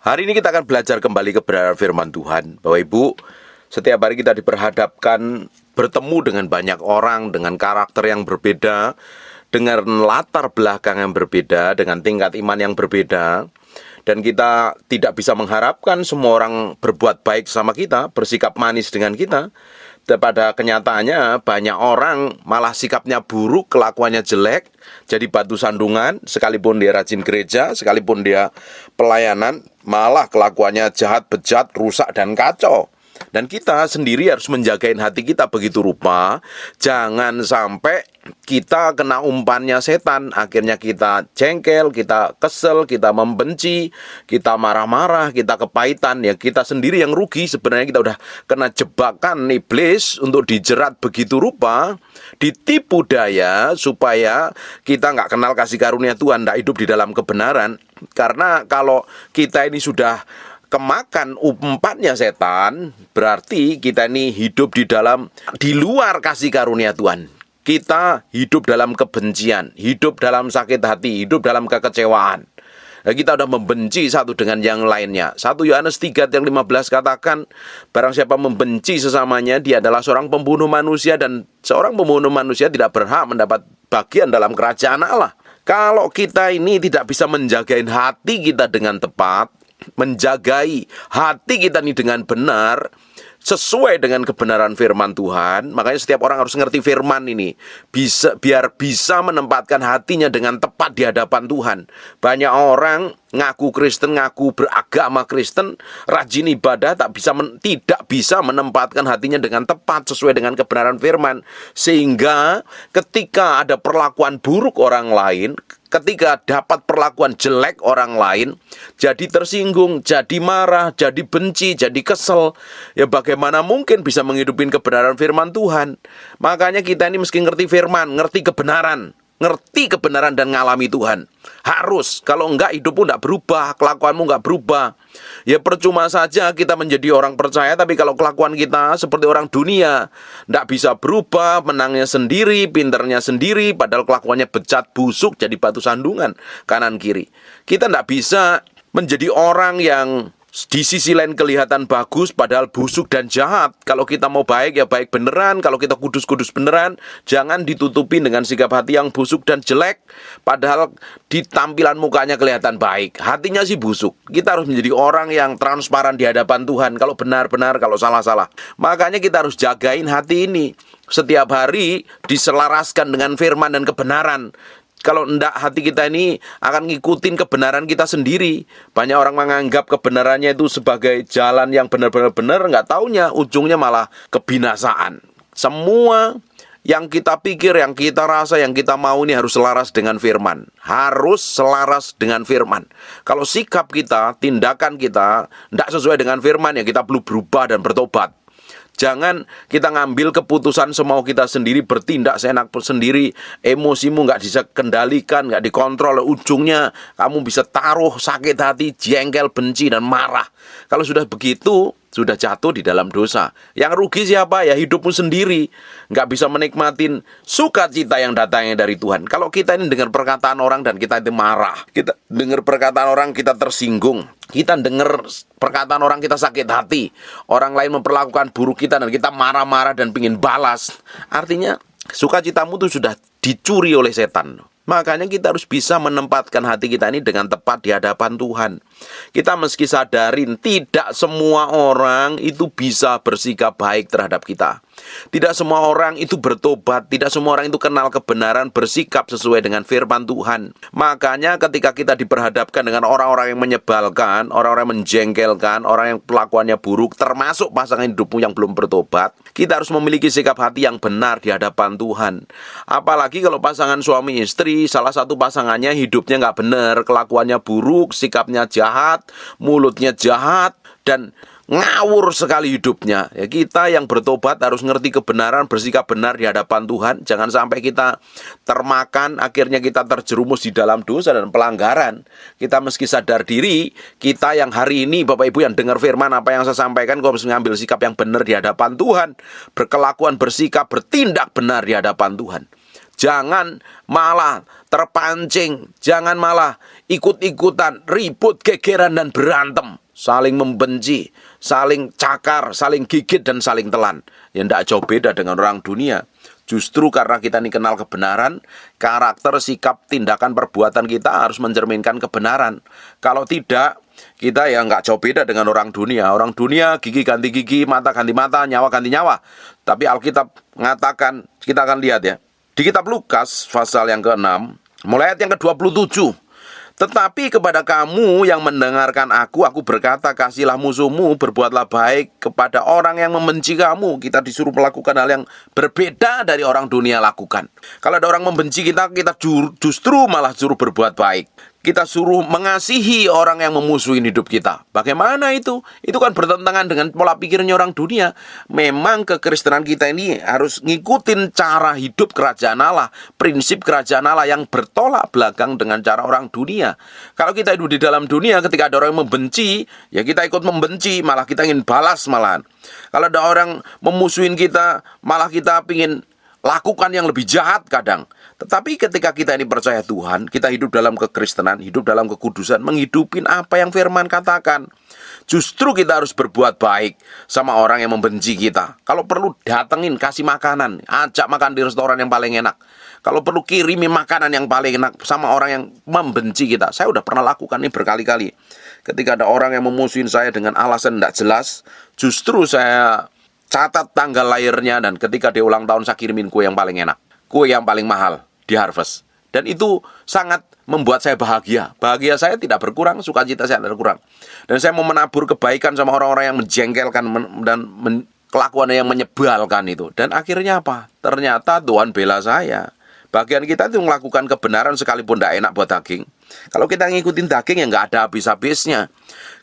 Hari ini kita akan belajar kembali kebenaran firman Tuhan. Bapak Ibu, setiap hari kita diperhadapkan bertemu dengan banyak orang, dengan karakter yang berbeda, dengan latar belakang yang berbeda, dengan tingkat iman yang berbeda. Dan kita tidak bisa mengharapkan semua orang berbuat baik sama kita, bersikap manis dengan kita. Pada kenyataannya banyak orang malah sikapnya buruk, kelakuannya jelek, jadi batu sandungan. Sekalipun dia rajin gereja, sekalipun dia pelayanan, malah kelakuannya jahat, bejat, rusak, dan kacau. Dan kita sendiri harus menjagain hati kita begitu rupa. Jangan sampai kita kena umpannya setan. Akhirnya kita jengkel, kita kesel, kita membenci, kita marah-marah, kita kepahitan. Ya kita sendiri yang rugi. Sebenarnya kita udah kena jebakan iblis untuk dijerat begitu rupa, ditipu daya supaya kita nggak kenal kasih karunia Tuhan, nggak hidup di dalam kebenaran. Karena kalau kita ini sudah kemakan umpannya setan, berarti kita ini hidup di luar kasih karunia Tuhan. Kita hidup dalam kebencian, hidup dalam sakit hati, hidup dalam kekecewaan. Nah, kita sudah membenci satu dengan yang lainnya. 1 Yohanes 3 ayat 15 katakan, barang siapa membenci sesamanya, dia adalah seorang pembunuh manusia, dan seorang pembunuh manusia tidak berhak mendapat bagian dalam kerajaan Allah. Kalau kita ini tidak bisa menjagain hati kita dengan tepat, menjagai hati kita ini dengan benar, sesuai dengan kebenaran firman Tuhan. Makanya setiap orang harus ngerti firman ini, biar bisa menempatkan hatinya dengan tepat di hadapan Tuhan. Banyak orang ngaku Kristen, ngaku beragama Kristen, rajin ibadah, tidak bisa menempatkan hatinya dengan tepat sesuai dengan kebenaran firman. Sehingga ketika ada perlakuan buruk orang lain, ketika dapat perlakuan jelek orang lain, jadi tersinggung, jadi marah, jadi benci, jadi kesel. Ya bagaimana mungkin bisa menghidupin kebenaran firman Tuhan? Makanya kita ini mesti ngerti firman, ngerti kebenaran dan ngalami Tuhan. Harus, kalau enggak hidupmu enggak berubah, kelakuanmu enggak berubah. Ya percuma saja kita menjadi orang percaya, tapi kalau kelakuan kita seperti orang dunia, enggak bisa berubah, menangnya sendiri, pinternya sendiri, padahal kelakuannya bejat, busuk, jadi batu sandungan kanan kiri. Kita enggak bisa menjadi orang yang di sisi lain kelihatan bagus padahal busuk dan jahat. Kalau kita mau baik ya baik beneran, kalau kita kudus beneran. Jangan ditutupi dengan sikap hati yang busuk dan jelek, padahal di tampilan mukanya kelihatan baik, hatinya sih busuk. Kita harus menjadi orang yang transparan di hadapan Tuhan, kalau benar-benar, kalau salah-salah. Makanya kita harus jagain hati ini, setiap hari diselaraskan dengan firman dan kebenaran. Kalau enggak, hati kita ini akan ngikutin kebenaran kita sendiri. Banyak orang menganggap kebenarannya itu sebagai jalan yang benar-benar benar, enggak taunya ujungnya malah kebinasaan. Semua yang kita pikir, yang kita rasa, yang kita mau ini harus selaras dengan firman. Harus selaras dengan firman. Kalau sikap kita, tindakan kita enggak sesuai dengan firman, ya kita perlu berubah dan bertobat. Jangan kita ngambil keputusan semau kita sendiri, bertindak seenak sendiri, emosimu nggak bisa kendalikan, nggak dikontrol. Ujungnya kamu bisa taruh sakit hati, jengkel, benci, dan marah. Kalau sudah begitu, sudah jatuh di dalam dosa. Yang rugi siapa? Ya hidupmu sendiri. Nggak bisa menikmatin sukacita yang datangnya dari Tuhan. Kalau kita ini dengar perkataan orang dan kita itu marah, kita dengar perkataan orang kita tersinggung, kita dengar perkataan orang kita sakit hati, orang lain memperlakukan buruk kita dan kita marah-marah dan pingin balas, artinya sukacitamu itu sudah dicuri oleh setan. Makanya kita harus bisa menempatkan hati kita ini dengan tepat di hadapan Tuhan. Kita meski sadarin tidak semua orang itu bisa bersikap baik terhadap kita. Tidak semua orang itu bertobat, tidak semua orang itu kenal kebenaran, bersikap sesuai dengan firman Tuhan. Makanya ketika kita diperhadapkan dengan orang-orang yang menyebalkan, orang-orang yang menjengkelkan, orang yang pelakuannya buruk, termasuk pasangan hidupmu yang belum bertobat, kita harus memiliki sikap hati yang benar di hadapan Tuhan. Apalagi kalau pasangan suami istri, salah satu pasangannya hidupnya nggak benar, kelakuannya buruk, sikapnya jahat, mulutnya jahat, dan ngawur sekali hidupnya. Ya, kita yang bertobat harus ngerti kebenaran, bersikap benar di hadapan Tuhan. Jangan sampai kita termakan, akhirnya kita terjerumus di dalam dosa dan pelanggaran. Kita meski sadar diri, kita yang hari ini Bapak Ibu yang dengar firman apa yang saya sampaikan, kau harus mengambil sikap yang benar di hadapan Tuhan, berkelakuan, bersikap, bertindak benar di hadapan Tuhan. Jangan malah terpancing, jangan malah ikut-ikutan, ribut, gegeran, dan berantem. Saling membenci, saling cakar, saling gigit, dan saling telan. Ya tidak jauh beda dengan orang dunia. Justru karena kita ini kenal kebenaran, karakter, sikap, tindakan, perbuatan kita harus mencerminkan kebenaran. Kalau tidak, kita ya nggak jauh beda dengan orang dunia. Orang dunia gigi ganti gigi, mata ganti mata, nyawa ganti nyawa. Tapi Alkitab mengatakan, kita akan lihat ya. Di kitab Lukas pasal yang ke-6, mulai ayat yang ke-27. Tetapi kepada kamu yang mendengarkan aku berkata, kasihilah musuhmu, berbuatlah baik kepada orang yang membenci kamu. Kita disuruh melakukan hal yang berbeda dari orang dunia lakukan. Kalau ada orang membenci kita, kita justru malah suruh berbuat baik. Kita suruh mengasihi orang yang memusuhi hidup kita. Bagaimana itu? Itu kan bertentangan dengan pola pikirnya orang dunia. Memang kekristenan kita ini harus ngikutin cara hidup kerajaan Allah, prinsip kerajaan Allah yang bertolak belakang dengan cara orang dunia. Kalau kita hidup di dalam dunia, ketika ada orang yang membenci, ya kita ikut membenci, malah kita ingin balas malahan. Kalau ada orang memusuhin kita, malah kita ingin lakukan yang lebih jahat kadang. Tetapi ketika kita ini percaya Tuhan, kita hidup dalam kekristenan, hidup dalam kekudusan, menghidupin apa yang firman katakan. Justru kita harus berbuat baik sama orang yang membenci kita. Kalau perlu datengin, kasih makanan, ajak makan di restoran yang paling enak. Kalau perlu kirimi makanan yang paling enak sama orang yang membenci kita. Saya udah pernah lakukan ini berkali-kali. Ketika ada orang yang memusuhin saya dengan alasan tidak jelas, justru saya catat tanggal lahirnya, dan ketika dia ulang tahun saya kirimin kue yang paling enak, kue yang paling mahal di Harvest. Dan itu sangat membuat saya bahagia. Bahagia saya tidak berkurang, sukacita saya tidak berkurang. Dan saya mau menabur kebaikan sama orang-orang yang menjengkelkan dan kelakuan yang menyebalkan itu. Dan akhirnya apa? Ternyata Tuhan bela saya. Bagian kita itu melakukan kebenaran sekalipun tidak enak buat daging. Kalau kita ngikutin daging ya nggak ada habis-habisnya.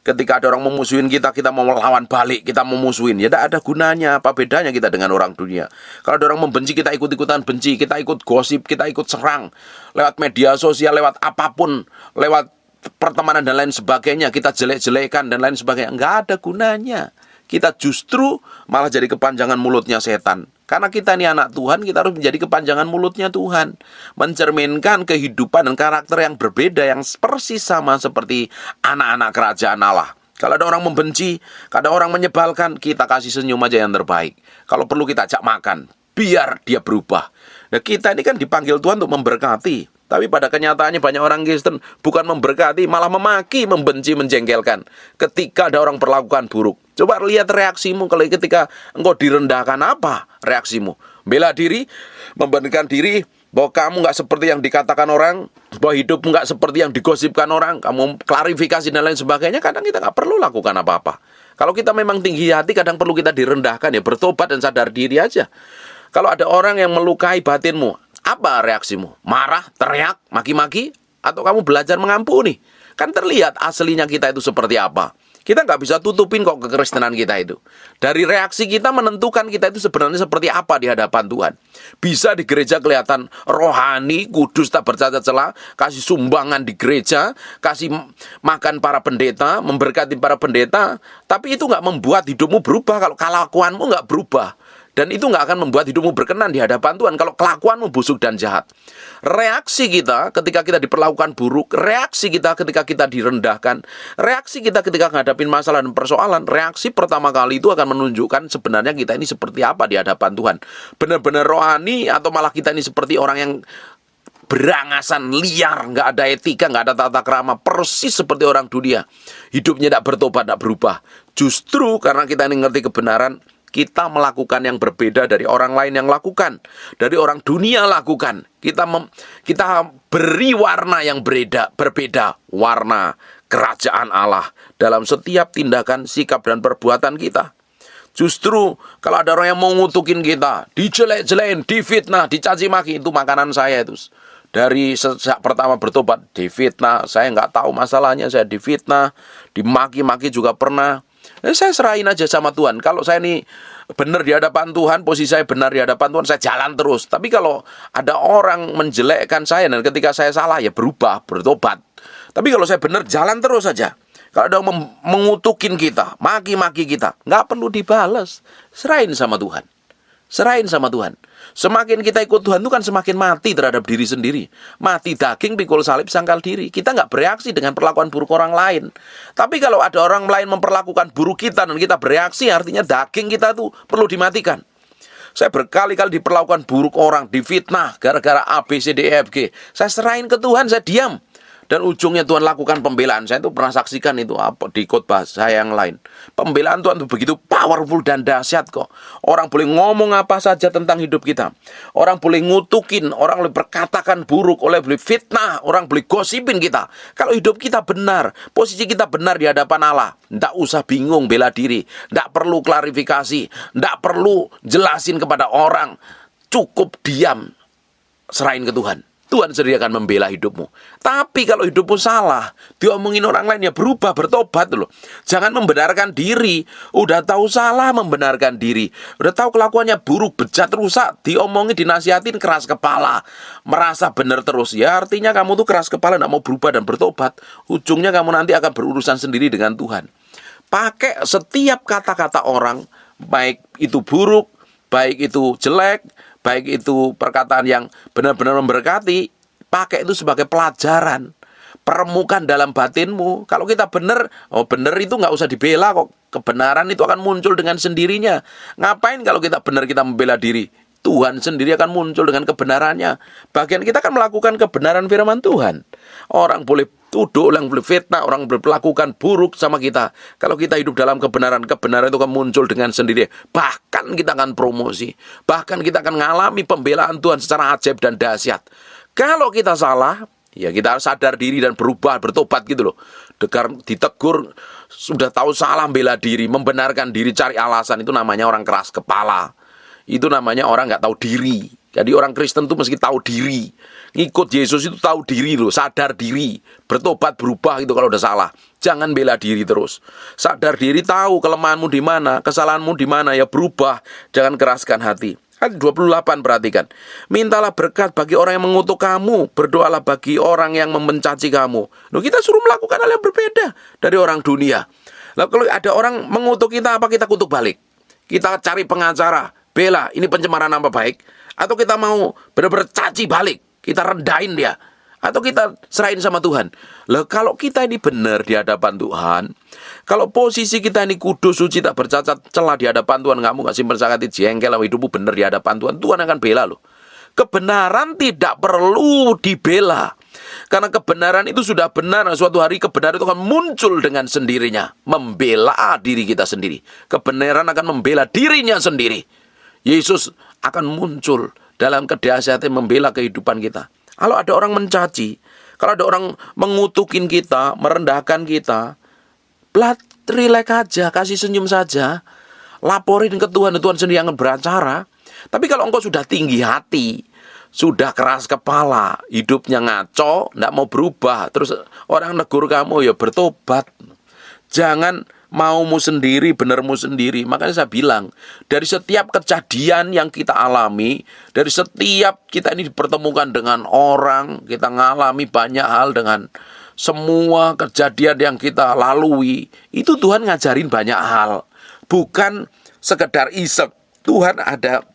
Ketika ada orang memusuhin kita, kita mau melawan balik, kita memusuhin, ya tidak ada gunanya. Apa bedanya kita dengan orang dunia? Kalau ada orang membenci, kita ikut-ikutan benci, kita ikut gosip, kita ikut serang. Lewat media sosial, lewat apapun, lewat pertemanan dan lain sebagainya, kita jelek-jelekan dan lain sebagainya. Nggak ada gunanya. Kita justru malah jadi kepanjangan mulutnya setan. Karena kita ini anak Tuhan, kita harus menjadi kepanjangan mulutnya Tuhan. Mencerminkan kehidupan dan karakter yang berbeda, yang persis sama seperti anak-anak kerajaan Allah. Kalau ada orang membenci, kalau ada orang menyebalkan, kita kasih senyum aja yang terbaik. Kalau perlu kita ajak makan, biar dia berubah. Nah, kita ini kan dipanggil Tuhan untuk memberkati. Tapi pada kenyataannya banyak orang Kristen bukan memberkati, malah memaki, membenci, menjengkelkan. Ketika ada orang perlakukan buruk. Coba lihat reaksimu ketika engkau direndahkan, apa reaksimu? Bela diri, membandingkan diri, bahwa kamu nggak seperti yang dikatakan orang, bahwa hidupmu nggak seperti yang digosipkan orang, kamu klarifikasi dan lain sebagainya. Kadang kita nggak perlu lakukan apa-apa. Kalau kita memang tinggi hati, kadang perlu kita direndahkan, ya bertobat dan sadar diri aja. Kalau ada orang yang melukai batinmu, apa reaksimu? Marah, teriak, maki-maki? Atau kamu belajar mengampuni? Kan terlihat aslinya kita itu seperti apa. Kita nggak bisa tutupin kok kekristenan kita itu. Dari reaksi kita menentukan kita itu sebenarnya seperti apa di hadapan Tuhan. Bisa di gereja kelihatan rohani, kudus, tak bercacat celah, kasih sumbangan di gereja, kasih makan para pendeta, memberkati para pendeta, tapi itu nggak membuat hidupmu berubah kalau kelakuanmu nggak berubah. Dan itu nggak akan membuat hidupmu berkenan di hadapan Tuhan kalau kelakuanmu busuk dan jahat. Reaksi kita ketika kita diperlakukan buruk, reaksi kita ketika kita direndahkan, reaksi kita ketika menghadapi masalah dan persoalan, reaksi pertama kali itu akan menunjukkan sebenarnya kita ini seperti apa di hadapan Tuhan. Benar-benar rohani atau malah kita ini seperti orang yang berangasan, liar, nggak ada etika, nggak ada tata krama, persis seperti orang dunia. Hidupnya tidak bertobat, tidak berubah. Justru karena kita ini ngerti kebenaran, kita melakukan yang berbeda dari orang lain yang lakukan, dari orang dunia lakukan. Kita beri warna yang berbeda, warna kerajaan Allah dalam setiap tindakan, sikap, dan perbuatan kita. Justru kalau ada orang yang mau ngutukin kita, dijelek-jelekin, difitnah, dicaci maki, itu makanan saya itu. Dari sejak pertama bertobat, difitnah, saya nggak tahu masalahnya, saya difitnah, dimaki-maki juga pernah. Saya serahin aja sama Tuhan. Kalau saya ini benar di hadapan Tuhan, posisi saya benar di hadapan Tuhan, saya jalan terus. Tapi kalau ada orang menjelekkan saya dan ketika saya salah, ya berubah, bertobat. Tapi kalau saya benar, jalan terus saja. Kalau ada yang mengutukin kita, maki-maki kita, nggak perlu dibalas. Serahin sama Tuhan. Serahin sama Tuhan. Semakin kita ikut Tuhan itu kan semakin mati terhadap diri sendiri. Mati daging, pikul salib, sangkal diri. Kita nggak bereaksi dengan perlakuan buruk orang lain. Tapi kalau ada orang lain memperlakukan buruk kita dan kita bereaksi, artinya daging kita tuh perlu dimatikan. Saya berkali-kali diperlakukan buruk orang, difitnah gara-gara A, B, C, D, E, F, G. Saya serahin ke Tuhan, saya diam. Dan ujungnya Tuhan lakukan pembelaan. Saya itu pernah saksikan itu apa di khotbah saya yang lain. Pembelaan Tuhan itu begitu powerful dan dahsyat kok. Orang boleh ngomong apa saja tentang hidup kita. Orang boleh ngutukin, orang boleh berkatakan buruk, orang boleh fitnah, orang boleh gosipin kita. Kalau hidup kita benar, posisi kita benar di hadapan Allah, ndak usah bingung bela diri, ndak perlu klarifikasi, ndak perlu jelasin kepada orang. Cukup diam, serahin ke Tuhan. Tuhan sendiri akan membela hidupmu. Tapi kalau hidupmu salah, diomongin orang lain, ya berubah, bertobat loh. Jangan membenarkan diri. Udah tahu salah, membenarkan diri. Udah tahu kelakuannya buruk, bejat, rusak, diomongin, dinasihatin, keras kepala. Merasa benar terus. Ya artinya kamu tuh keras kepala, gak mau berubah dan bertobat. Ujungnya kamu nanti akan berurusan sendiri dengan Tuhan. Pakai setiap kata-kata orang, baik itu buruk, baik itu jelek, baik itu perkataan yang benar-benar memberkati, pakai itu sebagai pelajaran. Permukan dalam batinmu. Kalau kita benar, benar itu nggak usah dibela kok. Kebenaran itu akan muncul dengan sendirinya. Ngapain kalau kita benar kita membela diri? Tuhan sendiri akan muncul dengan kebenarannya. Bagian kita akan melakukan kebenaran firman Tuhan. Orang boleh tuduh, orang boleh fitnah, orang boleh melakukan buruk sama kita. Kalau kita hidup dalam kebenaran, kebenaran itu akan muncul dengan sendiri. Bahkan kita akan promosi. Bahkan kita akan mengalami pembelaan Tuhan secara ajaib dan dahsyat. Kalau kita salah, ya kita harus sadar diri dan berubah, bertobat gitu loh. Ditegur, sudah tahu salah, bela diri, membenarkan diri, cari alasan. Itu namanya orang keras kepala. Itu namanya orang nggak tahu diri. Jadi orang Kristen itu mesti tahu diri. Ngikut Yesus itu tahu diri loh, sadar diri. Bertobat, berubah itu kalau udah salah. Jangan bela diri terus. Sadar diri, tahu kelemahanmu di mana, kesalahanmu di mana, ya berubah. Jangan keraskan hati. Ayat 28 perhatikan. Mintalah berkat bagi orang yang mengutuk kamu. Berdoalah bagi orang yang mencaci kamu. Loh, kita suruh melakukan hal yang berbeda dari orang dunia. Lalu kalau ada orang mengutuk kita, apa kita kutuk balik? Kita cari pengacara. Bela, ini pencemaran nama baik. Atau kita mau benar-benar caci balik, kita rendahin dia. Atau kita serahin sama Tuhan. Lah kalau kita ini benar di hadapan Tuhan, kalau posisi kita ini kudus, suci, tak bercacat celah di hadapan Tuhan, kamu gak simpen sakit jengkel, hidupmu benar di hadapan Tuhan, Tuhan akan bela loh. Kebenaran tidak perlu dibela. Karena kebenaran itu sudah benar. Suatu hari kebenaran itu akan muncul dengan sendirinya. Membela diri kita sendiri. Kebenaran akan membela dirinya sendiri. Yesus akan muncul dalam kedahsyatan membela kehidupan kita. Kalau ada orang mencaci, kalau ada orang mengutukin kita, merendahkan kita, rileks aja, kasih senyum saja, laporin ke Tuhan, Tuhan sendiri yang beracara. Tapi kalau engkau sudah tinggi hati, sudah keras kepala, hidupnya ngaco, tidak mau berubah, terus orang negur kamu, ya bertobat. Jangan maumu sendiri, benermu sendiri. Makanya saya bilang, dari setiap kejadian yang kita alami, dari setiap kita ini dipertemukan dengan orang, kita ngalami banyak hal dengan semua kejadian yang kita lalui, itu Tuhan ngajarin banyak hal. Bukan sekedar isek. Tuhan ada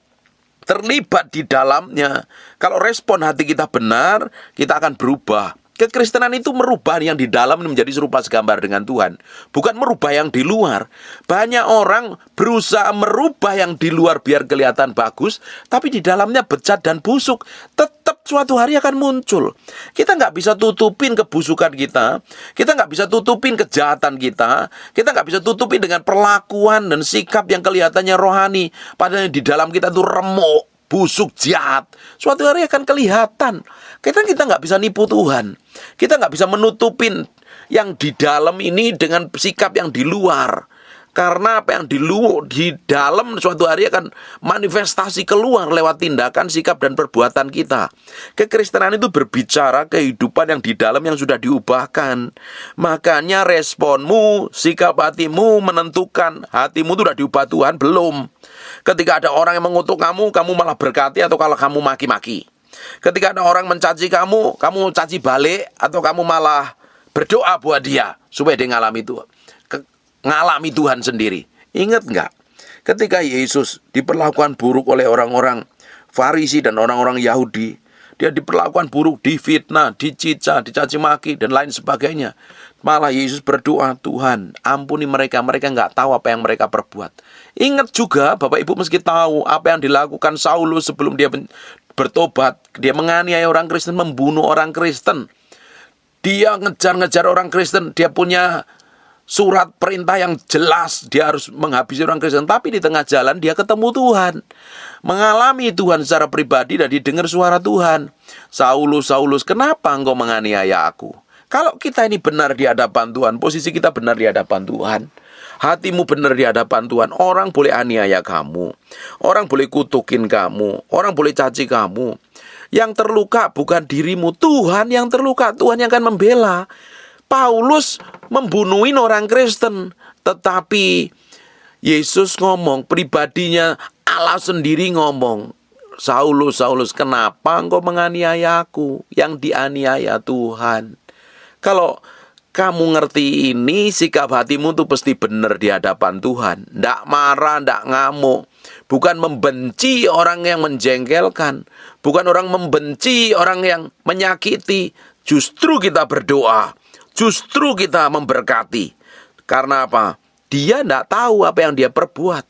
terlibat di dalamnya. Kalau respon hati kita benar, kita akan berubah. Kekristenan itu merubah yang di dalam menjadi serupa segambar dengan Tuhan. Bukan merubah yang di luar. Banyak orang berusaha merubah yang di luar biar kelihatan bagus, tapi di dalamnya bejat dan busuk. Tetap suatu hari akan muncul. Kita nggak bisa tutupin kebusukan kita. Kita nggak bisa tutupin kejahatan kita. Kita nggak bisa tutupin dengan perlakuan dan sikap yang kelihatannya rohani. Padahal di dalam kita itu remuk, busuk, jahat. Suatu hari akan kelihatan. Kita nggak bisa nipu Tuhan. Kita nggak bisa menutupin yang di dalam ini dengan sikap yang di luar. Karena apa yang di dalam suatu hari akan manifestasi keluar lewat tindakan, sikap, dan perbuatan kita. Kekristenan itu berbicara kehidupan yang di dalam yang sudah diubahkan. Makanya responmu, sikap hatimu menentukan hatimu itu sudah diubah Tuhan, belum. Ketika ada orang yang mengutuk kamu, kamu malah berkati atau kalau kamu maki-maki. Ketika ada orang mencaci kamu caci balik atau kamu malah berdoa buat dia supaya dia ngalami Tuhan sendiri. Ingat nggak? Ketika Yesus diperlakukan buruk oleh orang-orang Farisi dan orang-orang Yahudi, dia diperlakukan buruk, difitnah, dicica, dicaci maki, dan lain sebagainya. Malah Yesus berdoa, Tuhan ampuni mereka, mereka nggak tahu apa yang mereka perbuat. Ingat juga, Bapak Ibu meski tahu apa yang dilakukan Saulus sebelum dia bertobat. Dia menganiaya orang Kristen, membunuh orang Kristen. Dia ngejar-ngejar orang Kristen, dia punya surat perintah yang jelas, dia harus menghabisi orang Kristen. Tapi di tengah jalan dia ketemu Tuhan, mengalami Tuhan secara pribadi dan didengar suara Tuhan. Saulus, Saulus, kenapa engkau menganiaya aku? Kalau kita ini benar di hadapan Tuhan, posisi kita benar di hadapan Tuhan, hatimu benar di hadapan Tuhan, orang boleh aniaya kamu, orang boleh kutukin kamu, orang boleh caci kamu. Yang terluka bukan dirimu, Tuhan yang terluka, Tuhan yang akan membela. Paulus membunuhin orang Kristen, tetapi Yesus ngomong, pribadinya Allah sendiri ngomong, Saulus, Saulus, kenapa engkau menganiaya aku? Yang dianiaya Tuhan. Kalau kamu ngerti ini, sikap hatimu tuh pasti benar di hadapan Tuhan. Ndak marah, ndak ngamuk. Bukan membenci orang yang menjengkelkan. Bukan orang membenci orang yang menyakiti. Justru kita berdoa. Justru kita memberkati. Karena apa? Dia tidak tahu apa yang dia perbuat.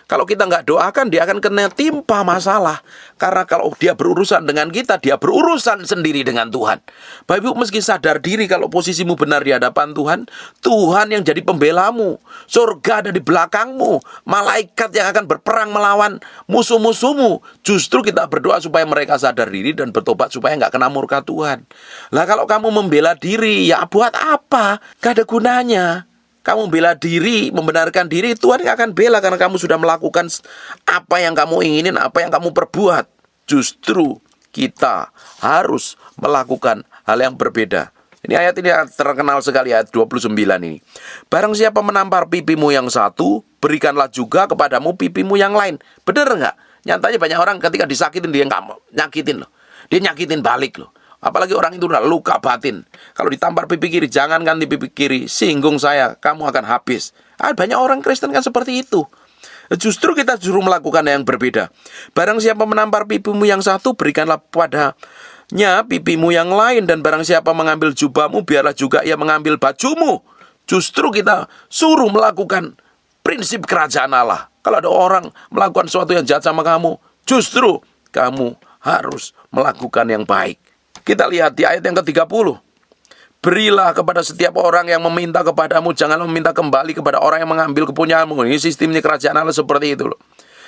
Kalau kita nggak doakan, dia akan kena timpa masalah. Karena kalau dia berurusan dengan kita, dia berurusan sendiri dengan Tuhan. Bapak Ibu meski sadar diri kalau posisimu benar di hadapan Tuhan, Tuhan yang jadi pembelamu. Surga ada di belakangmu. Malaikat yang akan berperang melawan musuh-musuhmu. Justru kita berdoa supaya mereka sadar diri dan bertobat supaya nggak kena murka Tuhan. Lah kalau kamu membela diri, ya buat apa? Gak ada gunanya. Kamu bela diri, membenarkan diri, Tuhan gak akan bela karena kamu sudah melakukan apa yang kamu inginin, apa yang kamu perbuat. Justru kita harus melakukan hal yang berbeda. Ini ayat ini terkenal sekali, ayat 29 ini. Barang siapa menampar pipimu yang satu, berikanlah juga kepadamu pipimu yang lain. Benar nggak? Nyatanya banyak orang ketika disakitin, dia nggak nyakitin loh. Dia nyakitin balik loh. Apalagi orang itu udah luka batin. Kalau ditampar pipi kiri, jangan ganti pipi kiri. Singgung saya, kamu akan habis. Banyak orang Kristen kan seperti itu. Justru kita melakukan yang berbeda. Barang siapa menampar pipimu yang satu, berikanlah padanya pipimu yang lain. Dan barang siapa mengambil jubahmu, biarlah juga ia mengambil bajumu. Justru kita suruh melakukan prinsip kerajaan Allah. Kalau ada orang melakukan sesuatu yang jahat sama kamu, justru kamu harus melakukan yang baik. Kita lihat di ayat yang ke-30. Berilah kepada setiap orang yang meminta kepadamu, jangan meminta kembali kepada orang yang mengambil kepunyaanmu. Ini sistemnya kerajaan Allah seperti itu loh.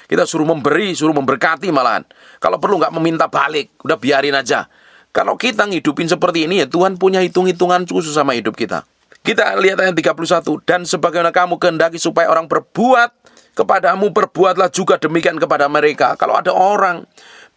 Kita suruh memberi, suruh memberkati malahan. Kalau perlu nggak meminta balik, udah biarin aja. Kalau kita ngidupin seperti ini, ya Tuhan punya hitung-hitungan khusus sama hidup kita. Kita lihat ayat 31. Dan sebagaimana kamu kehendaki supaya orang berbuat kepadamu, perbuatlah juga demikian kepada mereka. Kalau ada orang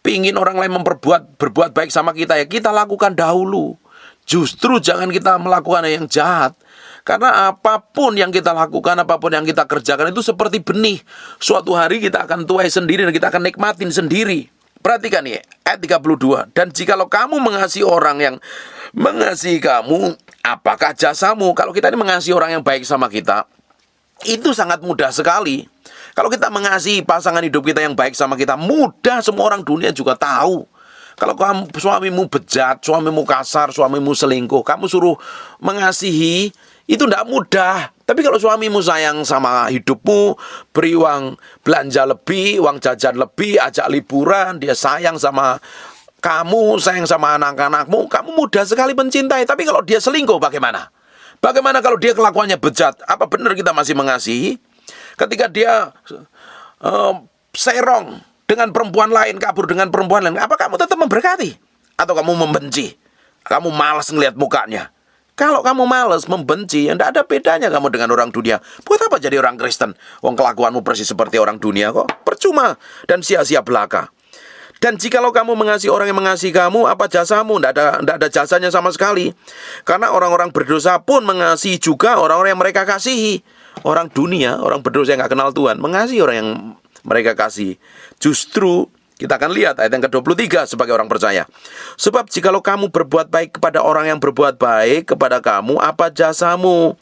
pingin orang lain berbuat baik sama kita, ya kita lakukan dahulu. Justru jangan kita melakukan yang jahat. Karena apapun yang kita lakukan, apapun yang kita kerjakan itu seperti benih. Suatu hari kita akan tuai sendiri dan kita akan nikmatin sendiri. Perhatikan ya, ayat 32. Dan jikalau kamu mengasihi orang yang mengasihi kamu, apakah jasamu? Kalau kita ini mengasihi orang yang baik sama kita, itu sangat mudah sekali. Kalau kita mengasihi pasangan hidup kita yang baik sama kita, mudah, semua orang dunia juga tahu. Kalau kamu suamimu bejat, suamimu kasar, suamimu selingkuh, kamu suruh mengasihi, itu tidak mudah. Tapi kalau suamimu sayang sama hidupmu, beri uang belanja lebih, uang jajan lebih, ajak liburan, dia sayang sama kamu, sayang sama anak-anakmu, kamu mudah sekali mencintai. Tapi kalau dia selingkuh bagaimana? Bagaimana kalau dia kelakuannya bejat? Apa benar kita masih mengasihi? Ketika dia serong dengan perempuan lain, kabur dengan perempuan lain, apa kamu tetap memberkati? Atau kamu membenci? Kamu malas ngelihat mukanya? Kalau kamu malas membenci, ya tidak ada bedanya kamu dengan orang dunia. Buat apa jadi orang Kristen? Wong kelakuanmu persis seperti orang dunia kok. Percuma dan sia-sia belaka. Dan jikalau kamu mengasihi orang yang mengasihi kamu, apa jasamu? Tidak ada jasanya sama sekali. Karena orang-orang berdosa pun mengasihi juga orang-orang yang mereka kasihi. Orang dunia, orang berdosa yang gak kenal Tuhan, mengasihi orang yang mereka kasih. Justru kita akan lihat ayat yang ke-23 sebagai orang percaya. Sebab jikalau kamu berbuat baik kepada orang yang berbuat baik kepada kamu, apa jasamu?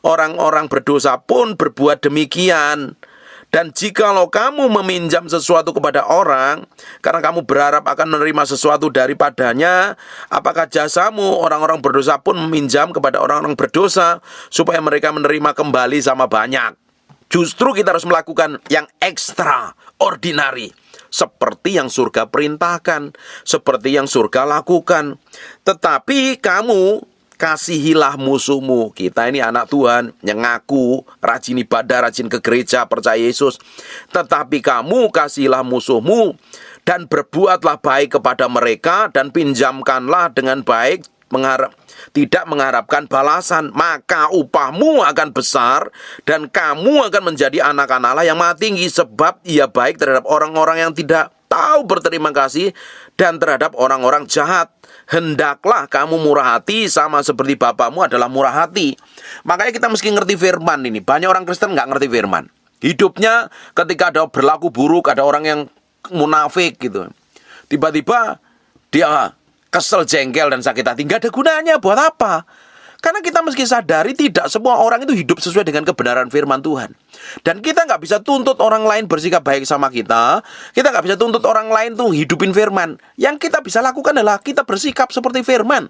Orang-orang berdosa pun berbuat demikian. Dan jikalau kamu meminjam sesuatu kepada orang, karena kamu berharap akan menerima sesuatu daripadanya, apakah jasamu orang-orang berdosa pun meminjam kepada orang-orang berdosa, supaya mereka menerima kembali sama banyak? Justru kita harus melakukan yang extraordinary, seperti yang surga perintahkan, seperti yang surga lakukan. Tetapi kamu kasihilah musuhmu. Kita ini anak Tuhan yang ngaku rajin ibadah, rajin ke gereja, percaya Yesus. Tetapi kamu kasihilah musuhmu dan berbuatlah baik kepada mereka dan pinjamkanlah dengan baik, tidak mengharapkan balasan. Maka upahmu akan besar dan kamu akan menjadi anak-anak Allah yang maha tinggi, sebab Ia baik terhadap orang-orang yang tidak tahu berterima kasih dan terhadap orang-orang jahat. Hendaklah kamu murah hati sama seperti Bapamu adalah murah hati. Makanya kita mesti ngerti firman ini. Banyak orang Kristen nggak ngerti firman. Hidupnya ketika ada berlaku buruk, ada orang yang munafik gitu, tiba-tiba dia kesel, jengkel, dan sakit hati. Nggak ada gunanya. Buat apa? Karena kita mesti sadari tidak semua orang itu hidup sesuai dengan kebenaran firman Tuhan. Dan kita nggak bisa tuntut orang lain bersikap baik sama kita. Kita nggak bisa tuntut orang lain tuh hidupin firman. Yang kita bisa lakukan adalah kita bersikap seperti firman.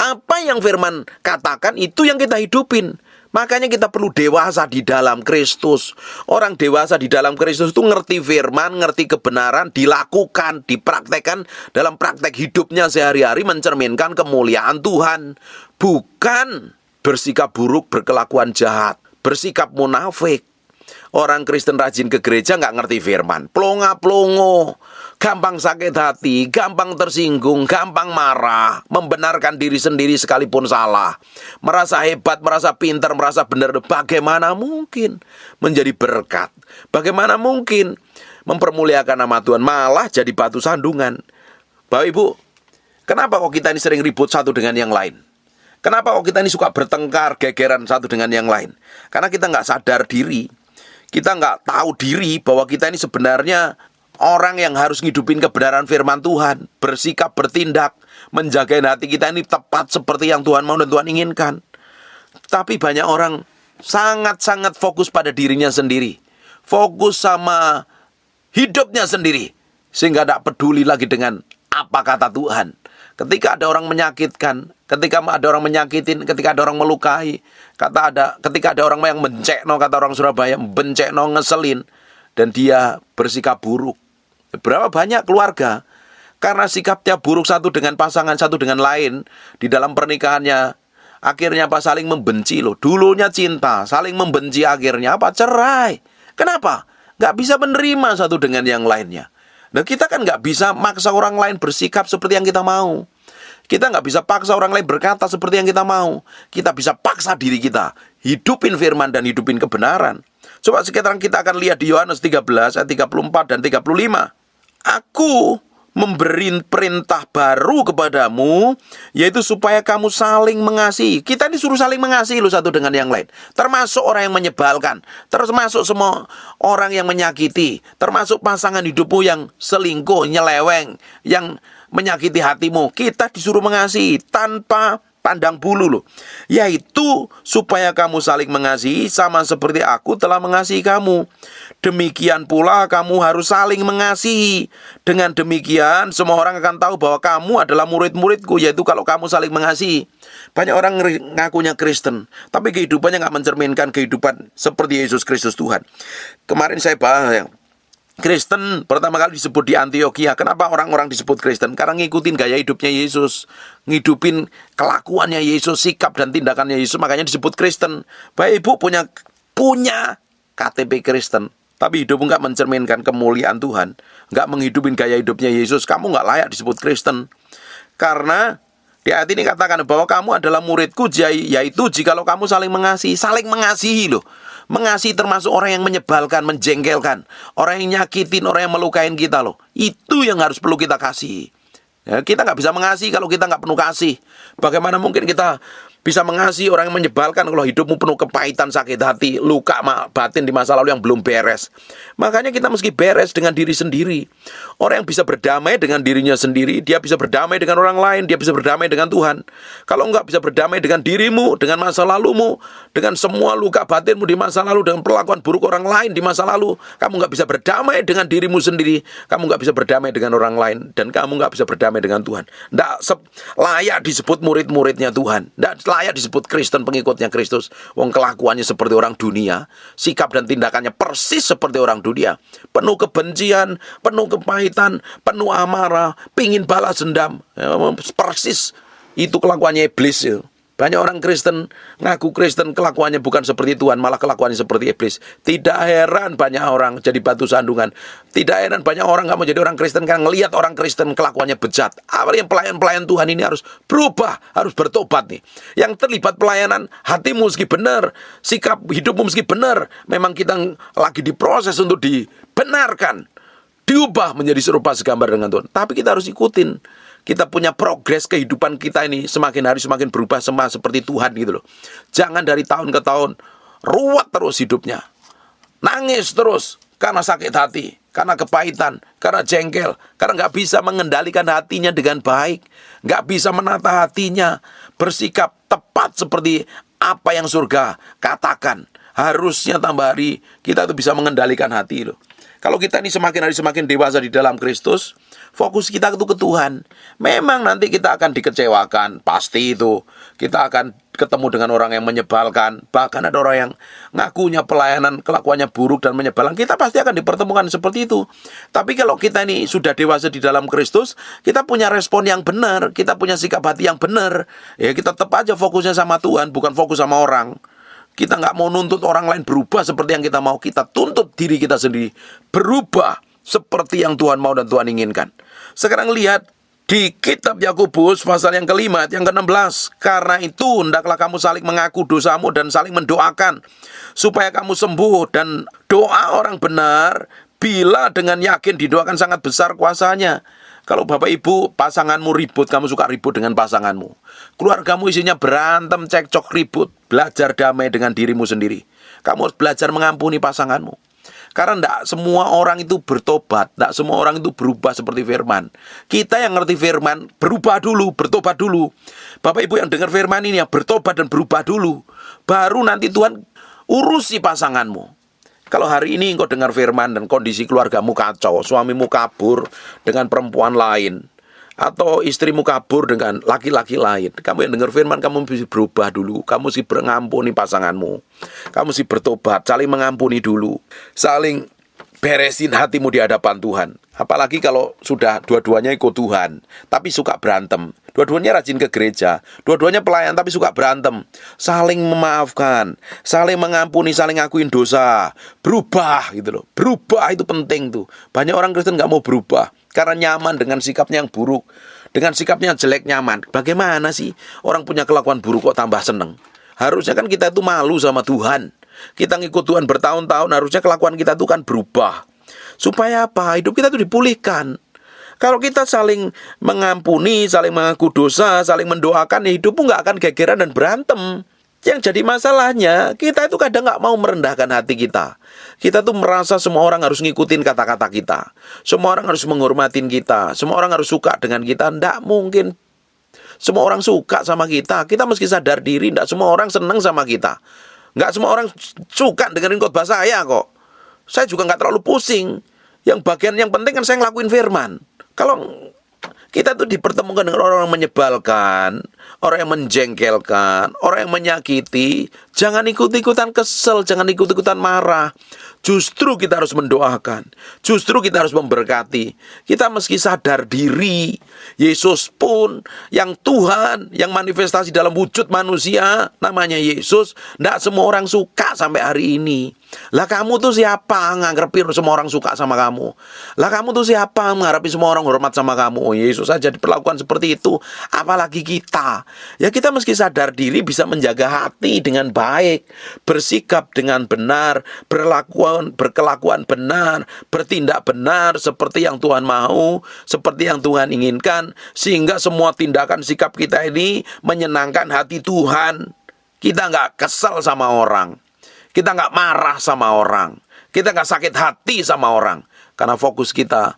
Apa yang firman katakan itu yang kita hidupin. Makanya kita perlu dewasa di dalam Kristus. Orang dewasa di dalam Kristus itu ngerti firman, ngerti kebenaran, dilakukan, dipraktekkan dalam praktek hidupnya sehari-hari, mencerminkan kemuliaan Tuhan. Bukan bersikap buruk, berkelakuan jahat, bersikap munafik. Orang Kristen rajin ke gereja nggak ngerti firman, plonga-plongo, gampang sakit hati, gampang tersinggung, gampang marah, membenarkan diri sendiri sekalipun salah, merasa hebat, merasa pintar, merasa benar. Bagaimana mungkin menjadi berkat? Bagaimana mungkin mempermuliakan nama Tuhan? Malah jadi batu sandungan. Bapak Ibu, kenapa kok kita ini sering ribut satu dengan yang lain? Kenapa kok kita ini suka bertengkar, gegeran satu dengan yang lain? Karena kita nggak sadar diri. Kita nggak tahu diri bahwa kita ini sebenarnya orang yang harus ngidupin kebenaran firman Tuhan, bersikap, bertindak, menjaga hati kita ini tepat seperti yang Tuhan mau dan Tuhan inginkan. Tapi banyak orang sangat-sangat fokus pada dirinya sendiri, fokus sama hidupnya sendiri, sehingga tidak peduli lagi dengan apa kata Tuhan. Ketika ada orang menyakitkan, ketika ada orang menyakitin, ketika ada orang melukai, ketika ada orang yang mencekno, kata orang Surabaya, bencekno, ngeselin, dan dia bersikap buruk. Berapa banyak keluarga karena sikapnya buruk satu dengan pasangan, satu dengan lain di dalam pernikahannya, akhirnya apa? Saling membenci loh. Dulunya cinta, saling membenci, akhirnya apa? Cerai. Kenapa? Nggak bisa menerima satu dengan yang lainnya. Nah, kita kan nggak bisa maksa orang lain bersikap seperti yang kita mau. Kita nggak bisa paksa orang lain berkata seperti yang kita mau. Kita bisa paksa diri kita, hidupin firman dan hidupin kebenaran. Coba sekarang kita akan lihat di Yohanes 13 ayat 34 dan 35. Aku memberi perintah baru kepadamu, yaitu supaya kamu saling mengasihi. Kita disuruh saling mengasihi loh satu dengan yang lain. Termasuk orang yang menyebalkan, termasuk semua orang yang menyakiti, termasuk pasangan hidupmu yang selingkuh, nyeleweng, yang menyakiti hatimu. Kita disuruh mengasihi tanpa pandang bulu loh. Yaitu supaya kamu saling mengasihi sama seperti aku telah mengasihi kamu. Demikian pula kamu harus saling mengasihi. Dengan demikian semua orang akan tahu bahwa kamu adalah murid-muridku, yaitu kalau kamu saling mengasihi. Banyak orang ngakunya Kristen, tapi kehidupannya nggak mencerminkan kehidupan seperti Yesus Kristus Tuhan. Kemarin saya bahas Kristen pertama kali disebut di Antioquia. Kenapa orang-orang disebut Kristen? Karena ngikutin gaya hidupnya Yesus, ngidupin kelakuannya Yesus, sikap dan tindakannya Yesus, makanya disebut Kristen. Bapak Ibu punya KTP Kristen, tapi hidupmu nggak mencerminkan kemuliaan Tuhan, nggak menghidupin gaya hidupnya Yesus, kamu nggak layak disebut Kristen. Karena di ayat ini katakan bahwa kamu adalah muridku, yaitu jikalau kamu saling mengasihi loh. Mengasihi termasuk orang yang menyebalkan, menjengkelkan, orang yang nyakitin, orang yang melukain kita loh. Itu yang harus perlu kita kasih. Ya, kita nggak bisa mengasihi kalau kita nggak penuh kasih. Bagaimana mungkin kita bisa mengasihi orang yang menyebalkan kalau hidupmu penuh kepahitan, sakit hati, luka batin di masa lalu yang belum beres. Makanya kita mesti beres dengan diri sendiri. Orang yang bisa berdamai dengan dirinya sendiri, dia bisa berdamai dengan orang lain, dia bisa berdamai dengan Tuhan. Kalau enggak bisa berdamai dengan dirimu, dengan masa lalumu, dengan semua luka batinmu di masa lalu, dengan perlakuan buruk orang lain di masa lalu, kamu enggak bisa berdamai dengan dirimu sendiri, kamu enggak bisa berdamai dengan orang lain, dan kamu enggak bisa berdamai dengan Tuhan. Enggak layak disebut murid-muridnya Tuhan, enggak layak disebut Kristen, pengikutnya Kristus. Wong kelakuannya seperti orang dunia, sikap dan tindakannya persis seperti orang dunia, penuh kebencian, penuh kepahitan, penuh amarah, pingin balas dendam, persis itu kelakuannya iblis ya. Banyak orang Kristen ngaku Kristen, kelakuannya bukan seperti Tuhan, malah kelakuannya seperti iblis. Tidak heran banyak orang jadi batu sandungan. Tidak heran banyak orang nggak mau jadi orang Kristen karena ngelihat orang Kristen kelakuannya bejat. Apalagi pelayan-pelayan Tuhan ini harus berubah, harus bertobat nih. Yang terlibat pelayanan, hatimu mesti benar, sikap hidupmu mesti benar. Memang kita lagi diproses untuk dibenarkan, diubah menjadi serupa segambar dengan Tuhan. Tapi kita harus ikutin. Kita punya progres kehidupan kita ini semakin hari semakin berubah sama seperti Tuhan gitu loh. Jangan dari tahun ke tahun ruwet terus hidupnya, nangis terus karena sakit hati, karena kepahitan, karena jengkel, karena nggak bisa mengendalikan hatinya dengan baik, nggak bisa menata hatinya, bersikap tepat seperti apa yang surga katakan. Harusnya tambah hari kita tuh bisa mengendalikan hati loh. Kalau kita ini semakin hari semakin dewasa di dalam Kristus, fokus kita itu ke Tuhan. Memang nanti kita akan dikecewakan, pasti itu. Kita akan ketemu dengan orang yang menyebalkan. Bahkan ada orang yang ngakunya pelayanan, kelakuannya buruk dan menyebalkan. Kita pasti akan dipertemukan seperti itu. Tapi kalau kita ini sudah dewasa di dalam Kristus, kita punya respon yang benar, kita punya sikap hati yang benar. Ya kita tetap aja fokusnya sama Tuhan, bukan fokus sama orang. Kita nggak mau nuntut orang lain berubah seperti yang kita mau. Kita tuntut diri kita sendiri berubah seperti yang Tuhan mau dan Tuhan inginkan. Sekarang lihat di kitab Yakobus pasal yang kelima, yang ke-16. Karena itu hendaklah kamu saling mengaku dosamu dan saling mendoakan supaya kamu sembuh. Dan doa orang benar bila dengan yakin didoakan sangat besar kuasanya. Kalau bapak ibu pasanganmu ribut, kamu suka ribut dengan pasanganmu. Keluargamu isinya berantem, cekcok, ribut. Belajar damai dengan dirimu sendiri. Kamu harus belajar mengampuni pasanganmu. Karena tidak semua orang itu bertobat, tidak semua orang itu berubah seperti firman. Kita yang ngerti firman, berubah dulu, bertobat dulu. Bapak ibu yang dengar firman ini ya, bertobat dan berubah dulu. Baru nanti Tuhan urusi pasanganmu. Kalau hari ini engkau dengar firman dan kondisi keluargamu kacau, suamimu kabur dengan perempuan lain, atau istrimu kabur dengan laki-laki lain, kamu yang dengar firman, kamu mesti berubah dulu. Kamu mesti mengampuni pasanganmu. Kamu mesti bertobat, saling mengampuni dulu. Saling beresin hatimu di hadapan Tuhan. Apalagi kalau sudah dua-duanya ikut Tuhan, tapi suka berantem. Dua-duanya rajin ke gereja, dua-duanya pelayan tapi suka berantem. Saling memaafkan, saling mengampuni, saling ngakuin dosa. Berubah gitu loh. Berubah itu penting tuh. Banyak orang Kristen gak mau berubah karena nyaman dengan sikapnya yang buruk, dengan sikapnya yang jelek nyaman. Bagaimana sih orang punya kelakuan buruk kok tambah seneng? Harusnya kan kita itu malu sama Tuhan. Kita ngikut Tuhan bertahun-tahun, harusnya kelakuan kita itu kan berubah. Supaya apa? Hidup kita itu dipulihkan. Kalau kita saling mengampuni, saling mengaku dosa, saling mendoakan, ya hidupmu nggak akan gegeran dan berantem. Yang jadi masalahnya, kita itu kadang nggak mau merendahkan hati kita. Kita tuh merasa semua orang harus ngikutin kata-kata kita. Semua orang harus menghormatin kita. Semua orang harus suka dengan kita. Nggak mungkin semua orang suka sama kita. Kita mesti sadar diri, nggak semua orang seneng sama kita. Nggak semua orang suka dengerin khotbah saya kok. Saya juga nggak terlalu pusing. Yang bagian yang penting kan saya ngelakuin firman. Kalau kita tuh dipertemukan dengan orang yang menyebalkan, orang yang menjengkelkan, orang yang menyakiti, jangan ikut-ikutan kesel, jangan ikut-ikutan marah. Justru kita harus mendoakan, justru kita harus memberkati. Kita mesti sadar diri. Yesus pun yang Tuhan, yang manifestasi dalam wujud manusia, namanya Yesus, tidak semua orang suka sampai hari ini. Lah kamu tuh siapa ngharapin semua orang suka sama kamu? Lah kamu tuh siapa mengharapin semua orang hormat sama kamu? Oh, Yesus saja diperlakukan seperti itu, apalagi kita. apa? Ya kita mesti sadar diri bisa menjaga hati dengan baik, bersikap dengan benar, berkelakuan benar, bertindak benar seperti yang Tuhan mau, seperti yang Tuhan inginkan, sehingga semua tindakan sikap kita ini menyenangkan hati Tuhan. Kita nggak kesel sama orang, kita nggak marah sama orang, kita nggak sakit hati sama orang, karena fokus kita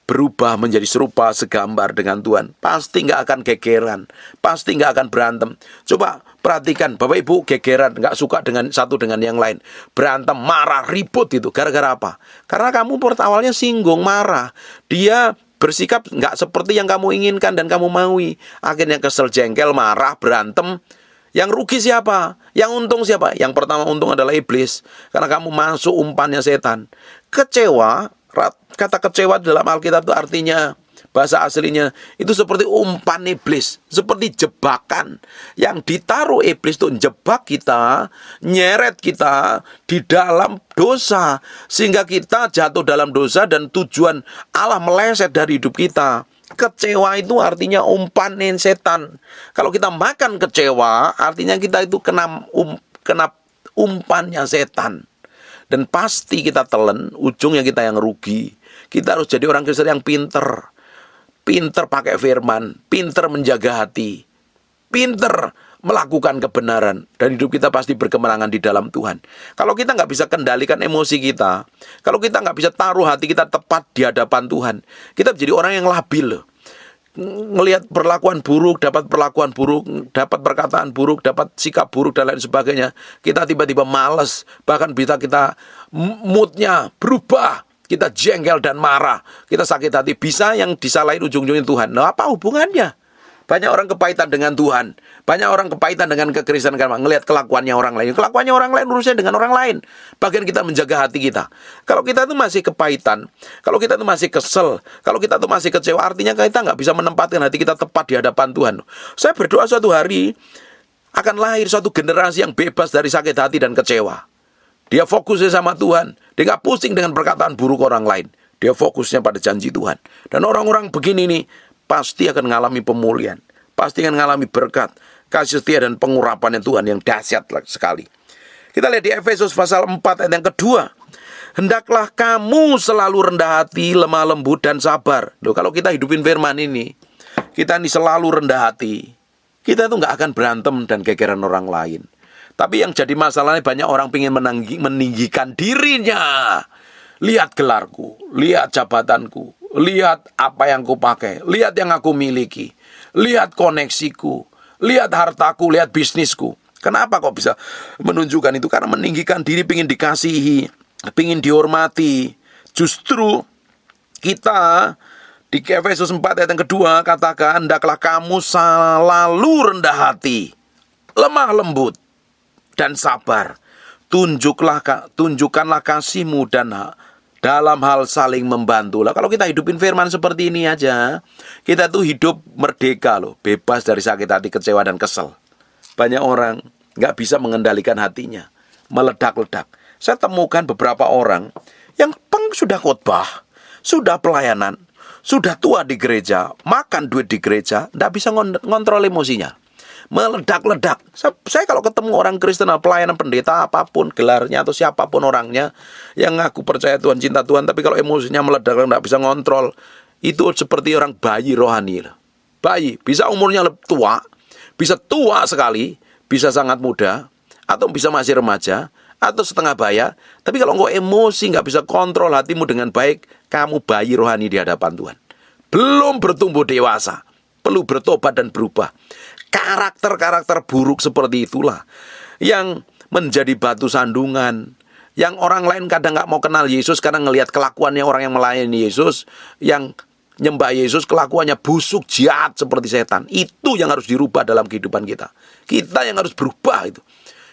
berubah menjadi serupa segambar dengan Tuhan. Pasti nggak akan gegeran, pasti nggak akan berantem. Coba perhatikan, Bapak Ibu gegeran, nggak suka dengan satu dengan yang lain, berantem, marah, ribut itu. Gara-gara apa? Karena kamu awalnya singgung, marah. Dia bersikap nggak seperti yang kamu inginkan dan kamu maui. Akhirnya kesel, jengkel, marah, berantem. Yang rugi siapa? Yang untung siapa? Yang pertama untung adalah iblis, karena kamu masuk umpannya setan. Kecewa, kata kecewa dalam Alkitab itu artinya, bahasa aslinya itu seperti umpan iblis, seperti jebakan yang ditaruh iblis itu jebak kita, nyeret kita di dalam dosa, sehingga kita jatuh dalam dosa dan tujuan Allah meleset dari hidup kita. Kecewa itu artinya umpanin setan. Kalau kita makan kecewa, artinya kita itu kena umpannya setan. Dan pasti kita telan, ujungnya kita yang rugi. Kita harus jadi orang Kristen yang pinter. Pinter pakai firman, pinter menjaga hati, pinter melakukan kebenaran. Dan hidup kita pasti berkemenangan di dalam Tuhan. Kalau kita nggak bisa kendalikan emosi kita, kalau kita nggak bisa taruh hati kita tepat di hadapan Tuhan, kita menjadi orang yang labil. Ngelihat perlakuan buruk, dapat perlakuan buruk, dapat perkataan buruk, dapat sikap buruk dan lain sebagainya. Kita tiba-tiba malas, bahkan bisa kita moodnya berubah. Kita jengkel dan marah, kita sakit hati. Bisa yang disalahin ujung-ujungnya Tuhan. Nah, apa hubungannya? Banyak orang kepahitan dengan Tuhan. Banyak orang kepahitan dengan kekristenan karena ngelihat kelakuannya orang lain. Kelakuannya orang lain urusannya dengan orang lain. Bagian kita menjaga hati kita. Kalau kita itu masih kepahitan, kalau kita itu masih kesel, kalau kita itu masih kecewa, artinya kita nggak bisa menempatkan hati kita tepat di hadapan Tuhan. Saya berdoa suatu hari akan lahir suatu generasi yang bebas dari sakit hati dan kecewa. Dia fokusnya sama Tuhan. Dia nggak pusing dengan perkataan buruk orang lain. Dia fokusnya pada janji Tuhan. Dan orang-orang begini nih pasti akan mengalami pemulihan, pasti akan mengalami berkat, kasih setia dan pengurapan Tuhan yang dahsyat sekali. Kita lihat di Efesus pasal 4 ayat yang kedua. Hendaklah kamu selalu rendah hati, lemah lembut dan sabar. Loh, kalau kita hidupin firman ini, kita ini selalu rendah hati, kita itu nggak akan berantem dan gegeran orang lain. Tapi yang jadi masalahnya banyak orang ingin meninggikan dirinya. Lihat gelarku, lihat jabatanku, lihat apa yang ku pakai, lihat yang aku miliki, lihat koneksiku, lihat hartaku, lihat bisnisku. Kenapa kok bisa menunjukkan itu? Karena meninggikan diri, ingin dikasihi, ingin dihormati. Justru kita di Efesus 4 ayat yang kedua katakan, hendaklah kamu selalu rendah hati, lemah lembut dan sabar. Tunjukkanlah kasihmu dan dalam hal saling membantu. Lah, kalau kita hidupin firman seperti ini aja, kita tuh hidup merdeka loh, bebas dari sakit hati, kecewa dan kesel. Banyak orang nggak bisa mengendalikan hatinya, meledak-ledak. Saya temukan beberapa orang yang sudah khotbah, sudah pelayanan, sudah tua di gereja, makan duit di gereja, nggak bisa ngontrol emosinya, meledak-ledak. Saya kalau ketemu orang Kristen, pelayanan, pendeta, apapun gelarnya atau siapapun orangnya yang ngaku percaya Tuhan, cinta Tuhan, tapi kalau emosinya meledak, nggak bisa ngontrol, itu seperti orang bayi rohani. Bayi bisa umurnya tua, bisa tua sekali, bisa sangat muda, atau bisa masih remaja, atau setengah baya. Tapi kalau engkau emosi, nggak bisa kontrol hatimu dengan baik, kamu bayi rohani di hadapan Tuhan. Belum bertumbuh dewasa, perlu bertobat dan berubah. Karakter-karakter buruk seperti itulah yang menjadi batu sandungan, yang orang lain kadang nggak mau kenal Yesus karena ngelihat kelakuannya orang yang melayani Yesus, yang nyembah Yesus, kelakuannya busuk, jahat seperti setan. Itu yang harus dirubah dalam kehidupan kita. Kita yang harus berubah itu.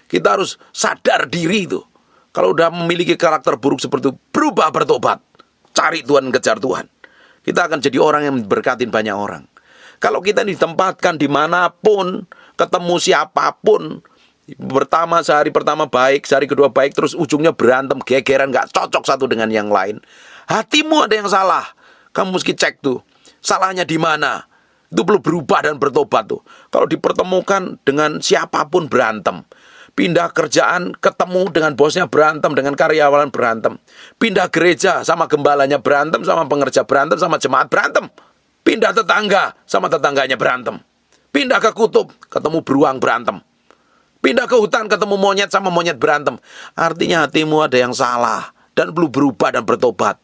Kita harus sadar diri itu. Kalau udah memiliki karakter buruk seperti itu, berubah, bertobat, cari Tuhan, kejar Tuhan. Kita akan jadi orang yang berkatin banyak orang. Kalau kita ditempatkan dimanapun, ketemu siapapun, sehari pertama baik, sehari kedua baik, terus ujungnya berantem, gegeran, gak cocok satu dengan yang lain. Hatimu ada yang salah. Kamu mesti cek tuh, salahnya di mana. Itu perlu berubah dan bertobat tuh. Kalau dipertemukan dengan siapapun berantem. Pindah kerjaan, ketemu dengan bosnya berantem, dengan karyawan berantem. Pindah gereja, sama gembalanya berantem, sama pengerja berantem, sama jemaat berantem. Pindah tetangga, sama tetangganya berantem. Pindah ke kutub, ketemu beruang berantem. Pindah ke hutan, ketemu monyet sama monyet berantem. Artinya hatimu ada yang salah, dan perlu berubah dan bertobat.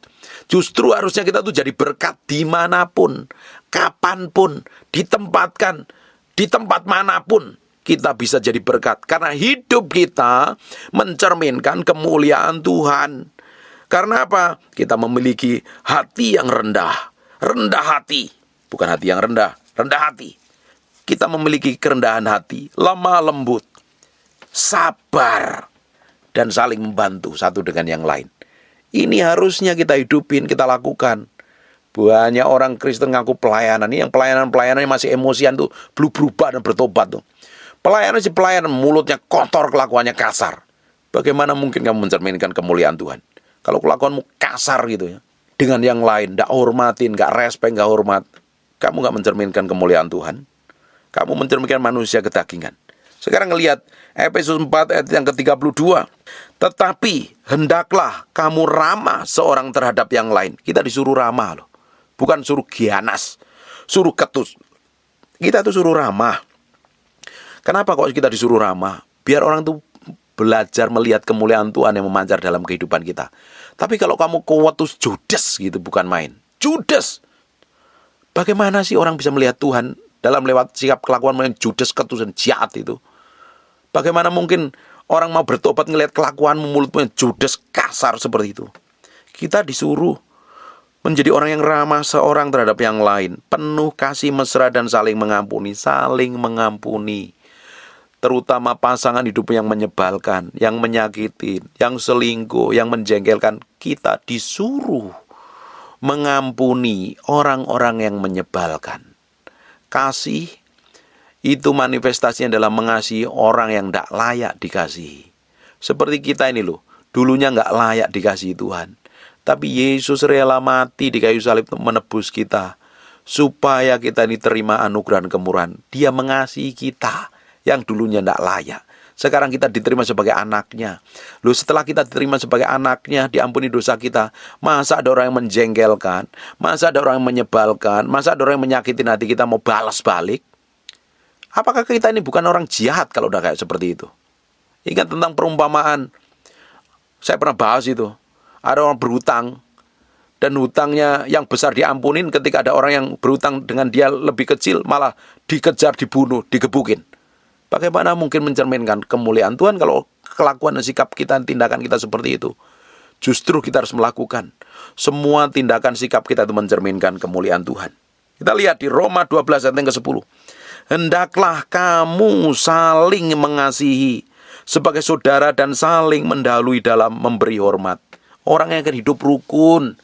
Justru harusnya kita tuh jadi berkat dimanapun, kapanpun, ditempatkan, di tempat manapun. Kita bisa jadi berkat. Karena hidup kita mencerminkan kemuliaan Tuhan. Karena apa? Kita memiliki hati yang rendah. Rendah hati. Bukan hati yang rendah. Rendah hati. Kita memiliki kerendahan hati. Lemah lembut. Sabar. Dan saling membantu satu dengan yang lain. Ini harusnya kita hidupin, kita lakukan. Banyak orang Kristen ngaku pelayanan. Ini yang pelayanan-pelayanannya masih emosian tuh. Belum berubah dan bertobat tuh. Pelayanan si pelayanan, mulutnya kotor, kelakuannya kasar. Bagaimana mungkin kamu mencerminkan kemuliaan Tuhan? Kalau kelakuanmu kasar gitu ya, dengan yang lain, gak hormatin, gak respect, gak hormat, kamu gak mencerminkan kemuliaan Tuhan. Kamu mencerminkan manusia kedagingan. Sekarang ngelihat Efesus 4 ayat yang ke-32. Tetapi hendaklah kamu ramah seorang terhadap yang lain. Kita disuruh ramah loh. Bukan suruh gianas, suruh ketus. Kita tuh suruh ramah. Kenapa kok kita disuruh ramah? Biar orang tuh belajar melihat kemuliaan Tuhan yang memancar dalam kehidupan kita. Tapi kalau kamu kuatus judes gitu, bukan main. Judes. Bagaimana sih orang bisa melihat Tuhan dalam lewat sikap kelakuan yang judes, ketus, dan jahat itu? Bagaimana mungkin orang mau bertobat ngelihat kelakuanmu, mulutmu yang judes, kasar seperti itu? Kita disuruh menjadi orang yang ramah seorang terhadap yang lain. Penuh kasih mesra dan saling mengampuni. Saling mengampuni. Terutama pasangan hidup yang menyebalkan, yang menyakitin, yang selingkuh, yang menjengkelkan. Kita disuruh mengampuni orang-orang yang menyebalkan. Kasih itu manifestasinya adalah mengasihi orang yang tidak layak dikasihi. Seperti kita ini loh, dulunya nggak layak dikasihi Tuhan. Tapi Yesus rela mati di kayu salib untuk menebus kita. Supaya kita ini terima anugerah dan kemurahan. Dia mengasihi kita yang dulunya tidak layak. Sekarang kita diterima sebagai anaknya. Loh, setelah kita diterima sebagai anaknya, diampuni dosa kita. Masa ada orang yang menjengkelkan? Masa ada orang yang menyebalkan? Masa ada orang yang menyakitin hati kita mau balas balik? Apakah kita ini bukan orang jahat kalau udah kayak seperti itu? Ingat tentang perumpamaan. Saya pernah bahas itu. Ada orang berhutang. Dan hutangnya yang besar diampunin ketika ada orang yang berhutang dengan dia lebih kecil. Malah dikejar, dibunuh, digebukin. Bagaimana mungkin mencerminkan kemuliaan Tuhan kalau kelakuan dan sikap kita, tindakan kita seperti itu? Justru kita harus melakukan. Semua tindakan sikap kita itu mencerminkan kemuliaan Tuhan. Kita lihat di Roma 12 ayat yang ke-10. Hendaklah kamu saling mengasihi sebagai saudara dan saling mendahului dalam memberi hormat. Orang yang akan hidup rukun.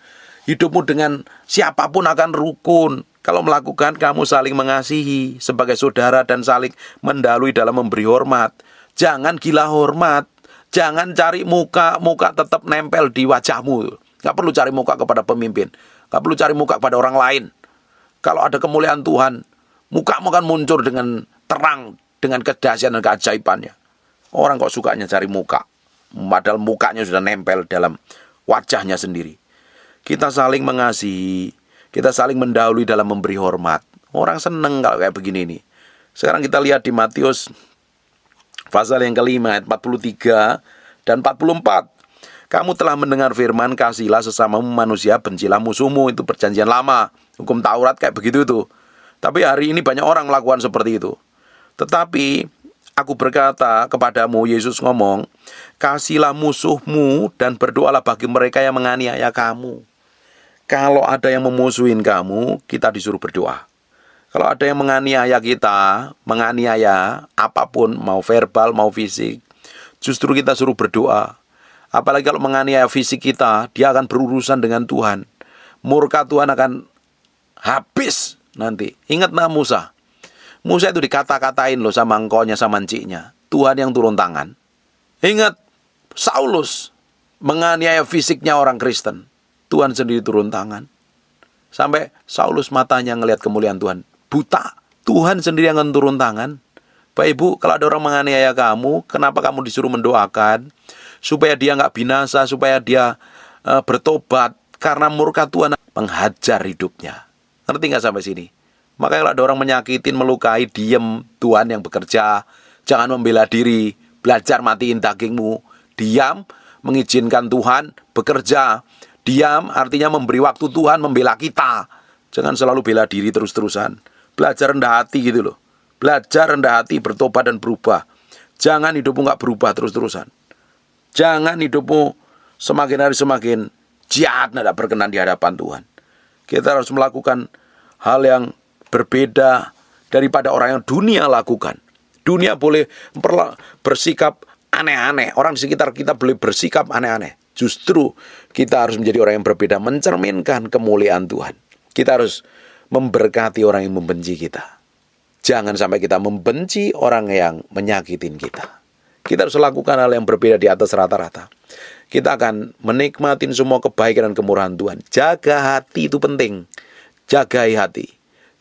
Hidupmu dengan siapapun akan rukun. Kalau melakukan, kamu saling mengasihi sebagai saudara dan saling mendahului dalam memberi hormat. Jangan gila hormat. Jangan cari muka tetap nempel di wajahmu. Gak perlu cari muka kepada pemimpin. Gak perlu cari muka kepada orang lain. Kalau ada kemuliaan Tuhan, mukamu akan muncul dengan terang, dengan kedahsyatan dan keajaibannya. Orang kok sukanya cari muka, padahal mukanya sudah nempel dalam wajahnya sendiri. Kita saling mengasihi. Kita saling mendahului dalam memberi hormat. Orang seneng kalau kayak begini nih. Sekarang kita lihat di Matius pasal yang kelima ayat 43 dan 44. Kamu telah mendengar firman, kasihilah sesamamu manusia, bencilah musuhmu. Itu perjanjian lama. Hukum Taurat kayak begitu itu. Tapi hari ini banyak orang melakukan seperti itu. Tetapi aku berkata kepadamu, Yesus ngomong, kasihilah musuhmu dan berdoalah bagi mereka yang menganiaya kamu. Kalau ada yang memusuhin kamu, kita disuruh berdoa. Kalau ada yang menganiaya kita, menganiaya apapun, mau verbal, mau fisik, justru kita suruh berdoa. Apalagi kalau menganiaya fisik kita, dia akan berurusan dengan Tuhan. Murka Tuhan akan habis nanti. Ingat Musa. Musa itu dikata-katain loh sama engkonya, sama enciknya. Tuhan yang turun tangan. Ingat Saulus menganiaya fisiknya orang Kristen. Tuhan sendiri turun tangan. Sampai Saulus matanya ngelihat kemuliaan Tuhan. buta. Tuhan sendiri yang akan turun tangan. Bapak Ibu, kalau ada orang menganiaya kamu, kenapa kamu disuruh mendoakan? Supaya dia nggak binasa, supaya dia bertobat. Karena murka Tuhan menghajar hidupnya. Ngerti nggak sampai sini? Makanya kalau ada orang menyakitin, melukai, diem. Tuhan yang bekerja. Jangan membela diri. Belajar matiin dagingmu. Diam, mengizinkan Tuhan bekerja. Diam artinya memberi waktu Tuhan membela kita. Jangan selalu bela diri terus-terusan. Belajar rendah hati gitu loh. Belajar rendah hati, bertobat dan berubah. Jangan hidupmu gak berubah terus-terusan. Jangan hidupmu semakin hari semakin jahat, tidak berkenan di hadapan Tuhan. Kita harus melakukan hal yang berbeda daripada orang yang dunia lakukan. Dunia boleh bersikap aneh-aneh. Orang di sekitar kita boleh bersikap aneh-aneh. Justru kita harus menjadi orang yang berbeda, mencerminkan kemuliaan Tuhan. Kita harus memberkati orang yang membenci kita. Jangan sampai kita membenci orang yang menyakitin kita. Kita harus lakukan hal yang berbeda di atas rata-rata. Kita akan menikmatin semua kebaikan dan kemurahan Tuhan. Jaga hati itu penting. Jagai hati.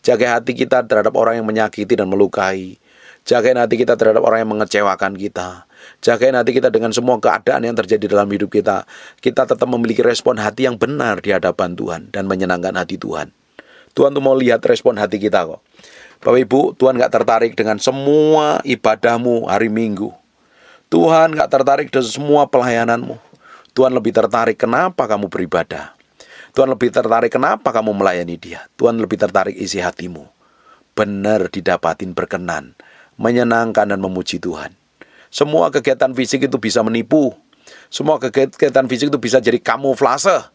Jaga hati kita terhadap orang yang menyakiti dan melukai. Jagain hati kita terhadap orang yang mengecewakan kita. Jagain hati kita dengan semua keadaan yang terjadi dalam hidup kita. Kita tetap memiliki respon hati yang benar di hadapan Tuhan dan menyenangkan hati Tuhan. Tuhan tuh mau lihat respon hati kita kok. Bapak Ibu, Tuhan gak tertarik dengan semua ibadahmu hari Minggu. Tuhan gak tertarik dengan semua pelayananmu. Tuhan lebih tertarik kenapa kamu beribadah. Tuhan lebih tertarik kenapa kamu melayani Dia. Tuhan lebih tertarik isi hatimu. Benar didapatin berkenan, menyenangkan dan memuji Tuhan. Semua kegiatan fisik itu bisa menipu. Semua kegiatan fisik itu bisa jadi kamuflase.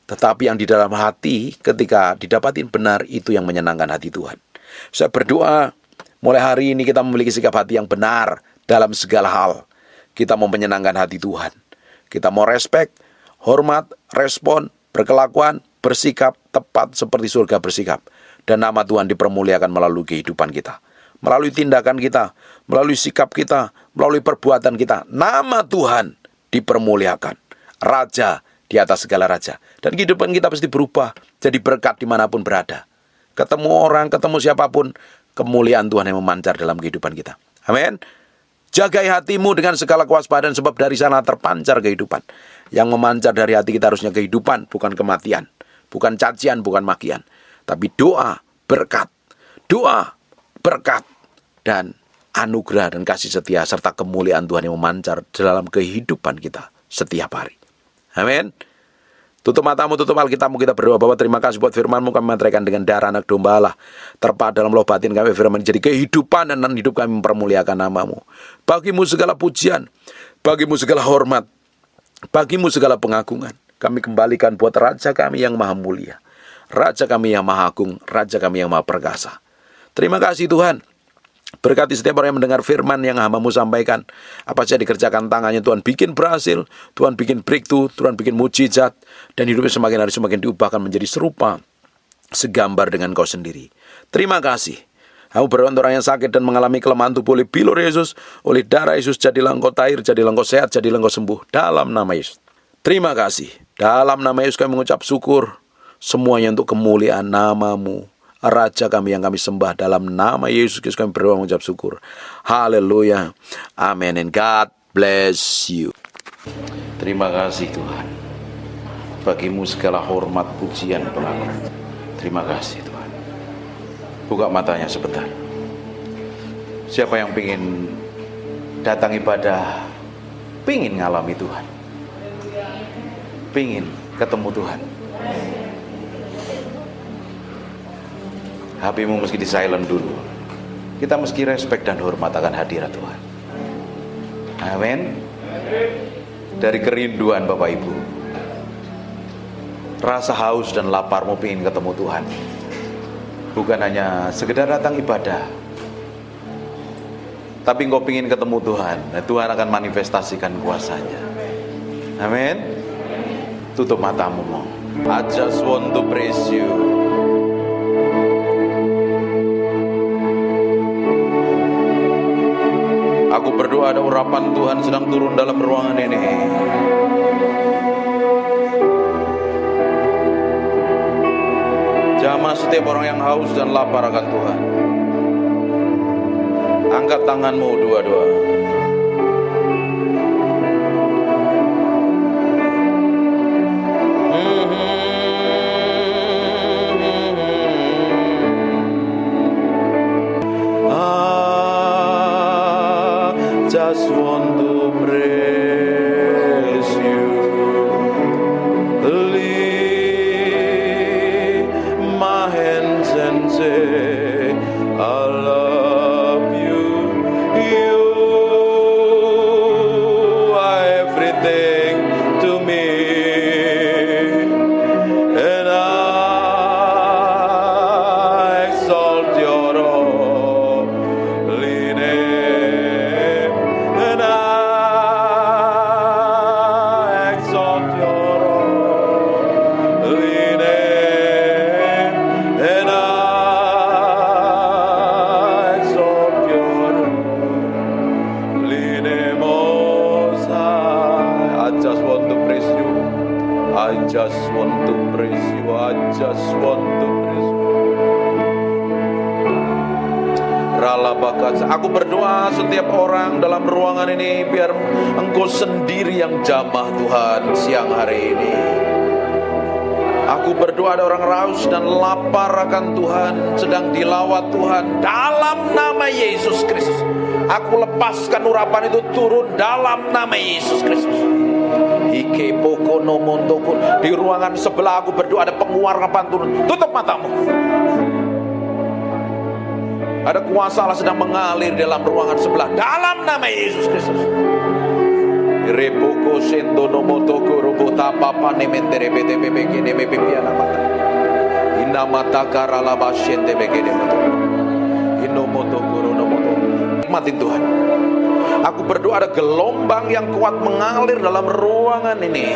Tetapi yang di dalam hati ketika didapatin benar itu yang menyenangkan hati Tuhan. Saya berdoa mulai hari ini kita memiliki sikap hati yang benar dalam segala hal. Kita mau menyenangkan hati Tuhan. Kita mau respek, hormat, respon, berkelakuan, bersikap tepat seperti surga bersikap. Dan nama Tuhan dipermuliakan melalui kehidupan kita. Melalui tindakan kita, melalui sikap kita, melalui perbuatan kita. Nama Tuhan dipermuliakan. Raja di atas segala raja. Dan kehidupan kita pasti berubah. Jadi berkat dimanapun berada. Ketemu orang, ketemu siapapun, kemuliaan Tuhan yang memancar dalam kehidupan kita. Amin. Jagai hatimu dengan segala kewaspadaan, sebab dari sana terpancar kehidupan. Yang memancar dari hati kita harusnya kehidupan, bukan kematian. Bukan cacian, bukan makian. Tapi doa, berkat. Doa, berkat. Dan anugerah dan kasih setia, serta kemuliaan Tuhan yang memancar dalam kehidupan kita setiap hari. Amin. Tutup matamu, tutup Alkitabmu, kita berdoa. Bapa, terima kasih buat firman-Mu, kami meteraikan dengan darah anak domba Allah. Terpahat dalam loh batin kami firman, jadi kehidupan dan hidup kami mempermuliakan nama-Mu. Bagimu segala pujian, bagimu segala hormat, bagimu segala pengagungan. Kami kembalikan buat Raja kami yang maha mulia, Raja kami yang maha agung, Raja kami yang maha perkasa. Terima kasih Tuhan. Berkati setiap orang yang mendengar firman yang hamba-Mu sampaikan. Apa saja dikerjakan tangannya, Tuhan bikin berhasil, Tuhan bikin breakthrough, Tuhan bikin mujizat. Dan hidupnya semakin hari semakin diubahkan menjadi serupa, segambar dengan Kau sendiri. Terima kasih. Aku berdoa untuk orang yang sakit dan mengalami kelemahan tubuh oleh bilur Yesus, oleh darah Yesus, jadilah Engkau tahir, jadilah Engkau sehat, jadilah Engkau sembuh. Dalam nama Yesus. Terima kasih. Dalam nama Yesus kami mengucap syukur. Semuanya untuk kemuliaan nama-Mu. Raja kami yang kami sembah, dalam nama Yesus Kristus kami berdoa mengucap syukur. Haleluya. Amin. And God bless you. Terima kasih Tuhan. Bagimu segala hormat, pujian, pengakuan. Terima kasih Tuhan. Buka matanya sebentar. Siapa yang ingin datang ibadah, ingin ngalami Tuhan, ingin ketemu Tuhan, HP-mu meski di silent dulu. Kita meski respect dan hormat akan hadirat Tuhan. Amin. Dari kerinduan Bapak Ibu, rasa haus dan laparmu ingin ketemu Tuhan. Bukan hanya sekedar datang ibadah, tapi engkau ingin ketemu Tuhan. Nah, Tuhan akan manifestasikan kuasanya. Amin. Tutup matamu. I just want to praise you. Aku berdoa ada urapan Tuhan sedang turun dalam ruangan ini. menjamah setiap orang yang haus dan lapar akan Tuhan. Angkat tanganmu dua-dua. Just want to praise you. Lift my hands and say, I love you. You are everything to me, and I exalt your holy name, and I exalt your holy name, and I exalt your holy name, Most High. I just want to praise you. I just want to praise you. I just want to praise you. Aku berdoa setiap orang dalam ruangan ini, biar Engkau sendiri yang jamah Tuhan siang hari ini. Aku berdoa ada orang raus dan lapar akan Tuhan, sedang dilawat Tuhan dalam nama Yesus Kristus. Aku lepaskan urapan itu turun dalam nama Yesus Kristus. Ike poko no montoko. Di ruangan sebelah aku berdoa ada penguarapan turun. Tutup matamu. Ada kuasa Allah sedang mengalir dalam ruangan sebelah dalam nama Yesus Kristus. Repoko sendo no motoko robota papa nementere bete bebeke neme pipiana mata. Ina mata karala basyende begede mata. Ino motoko no moto. Nikmatin Tuhan. Aku berdoa ada gelombang yang kuat mengalir dalam ruangan ini.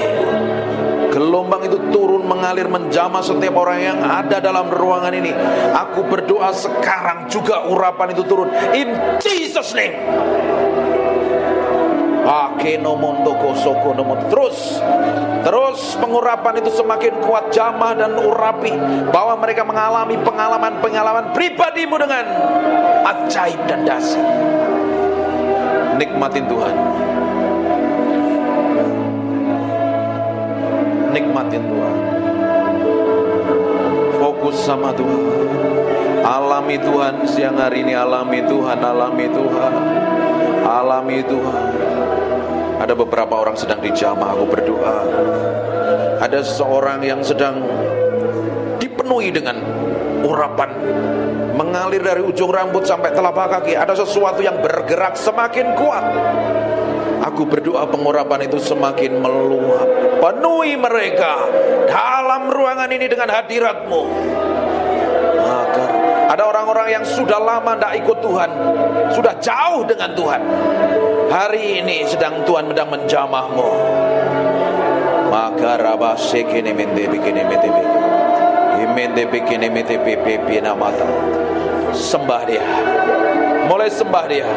Gelombang itu turun mengalir menjamah setiap orang yang ada dalam ruangan ini. Aku berdoa sekarang juga urapan itu turun in Jesus name. Terus pengurapan itu semakin kuat, jamah dan urapi, bahwa mereka mengalami pengalaman pribadimu dengan ajaib dan dahsyat. Nikmatin Tuhan. Nikmatin Tuhan. Fokus sama Tuhan. Alami Tuhan siang hari ini. Alami Tuhan. Alami Tuhan. Alami Tuhan. Ada beberapa orang sedang dijamah. Aku berdoa. Ada seseorang yang sedang dipenuhi dengan urapan, mengalir dari ujung rambut sampai telapak kaki. Ada sesuatu yang bergerak semakin kuat. Aku berdoa pengurapan itu semakin meluap. Penuhi mereka dalam ruangan ini dengan hadirat-Mu. Maka ada orang-orang yang sudah lama tidak ikut Tuhan, sudah jauh dengan Tuhan. Hari ini sedang Tuhan sedang menjamah-Mu. Maka rabah sekene mende bikene mende mende bikene mende pipi namata. Sembah Dia. Mulai sembah Dia.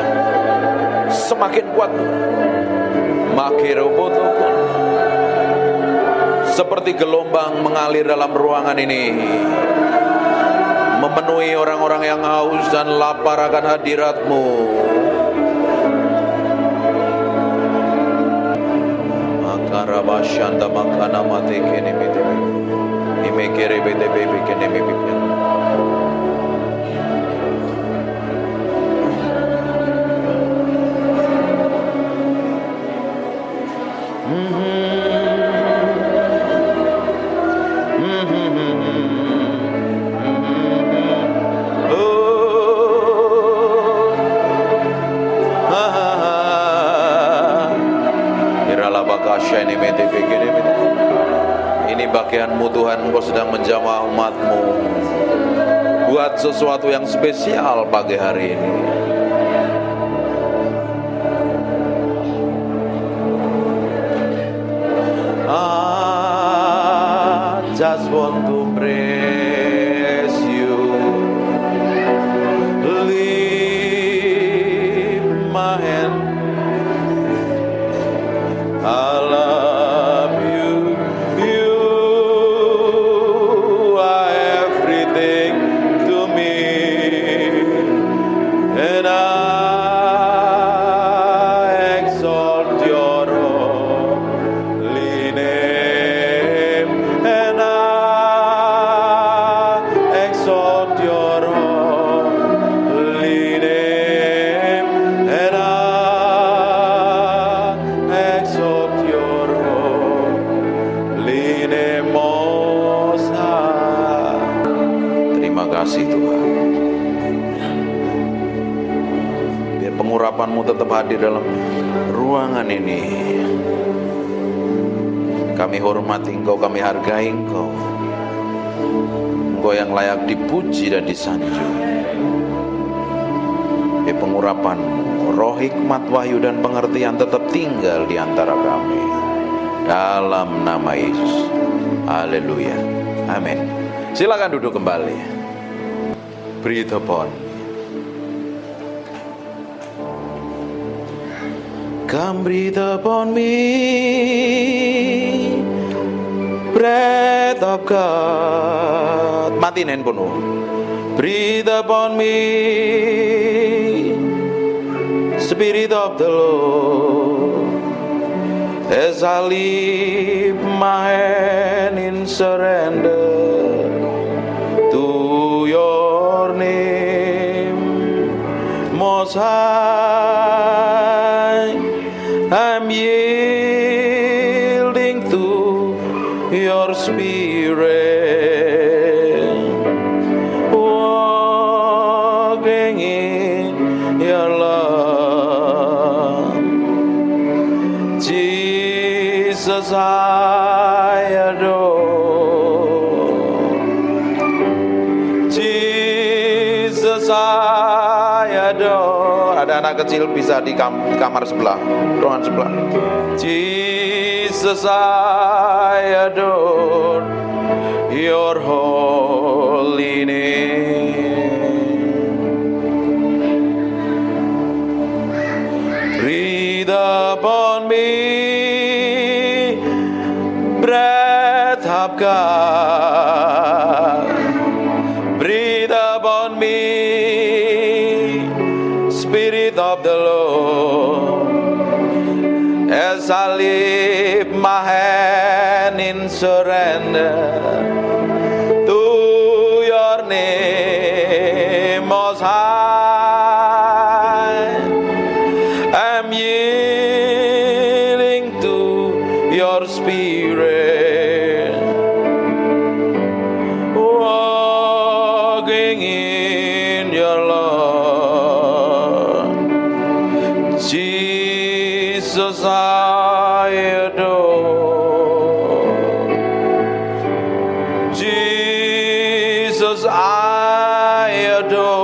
Semakin kuat. Makirobotokon. Seperti gelombang mengalir dalam ruangan ini, memenuhi orang-orang yang haus dan lapar akan hadirat-Mu. Makarabashanda makana mate kene bete imekere bete bebe kene bebe. Ini bagian-Mu Tuhan, Engkau sedang menjamah umat-Mu. Buat sesuatu yang spesial pagi hari ini. I just want to praise you. Lift my hand. I love you. You are everything. kasih Tuhan. Biar pengurapan-Mu tetap hadir dalam ruangan ini. Kami hormati Engkau, kami hargai Engkau. Engkau yang layak dipuji dan disanjung. Biar pengurapan-Mu, roh hikmat, wahyu dan pengertian tetap tinggal di antara kami. Dalam nama Yesus. Haleluya. Amin. Silakan duduk kembali. Breathe upon me. Come breathe upon me, breath of God. Matiin handphone. Breathe upon me, Spirit of the Lord, as I lift my hand in surrender to your name, Most High. I'm yielding to your spirit, walking in your love. Jesus, I adore. Jesus, I adore. Ada anak kecil bisa di kamar sebelah, ruangan sebelah. Jesus, I adore your holy name. Breathe upon me, breath of God. Breathe upon me, Spirit of the Lord, as I lift my hand in surrender to your name, Most High. I'm yielding to your spirit, walking in your love. Jesus, I adore. Jesus, I adore.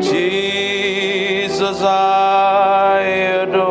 Jesus, I adore.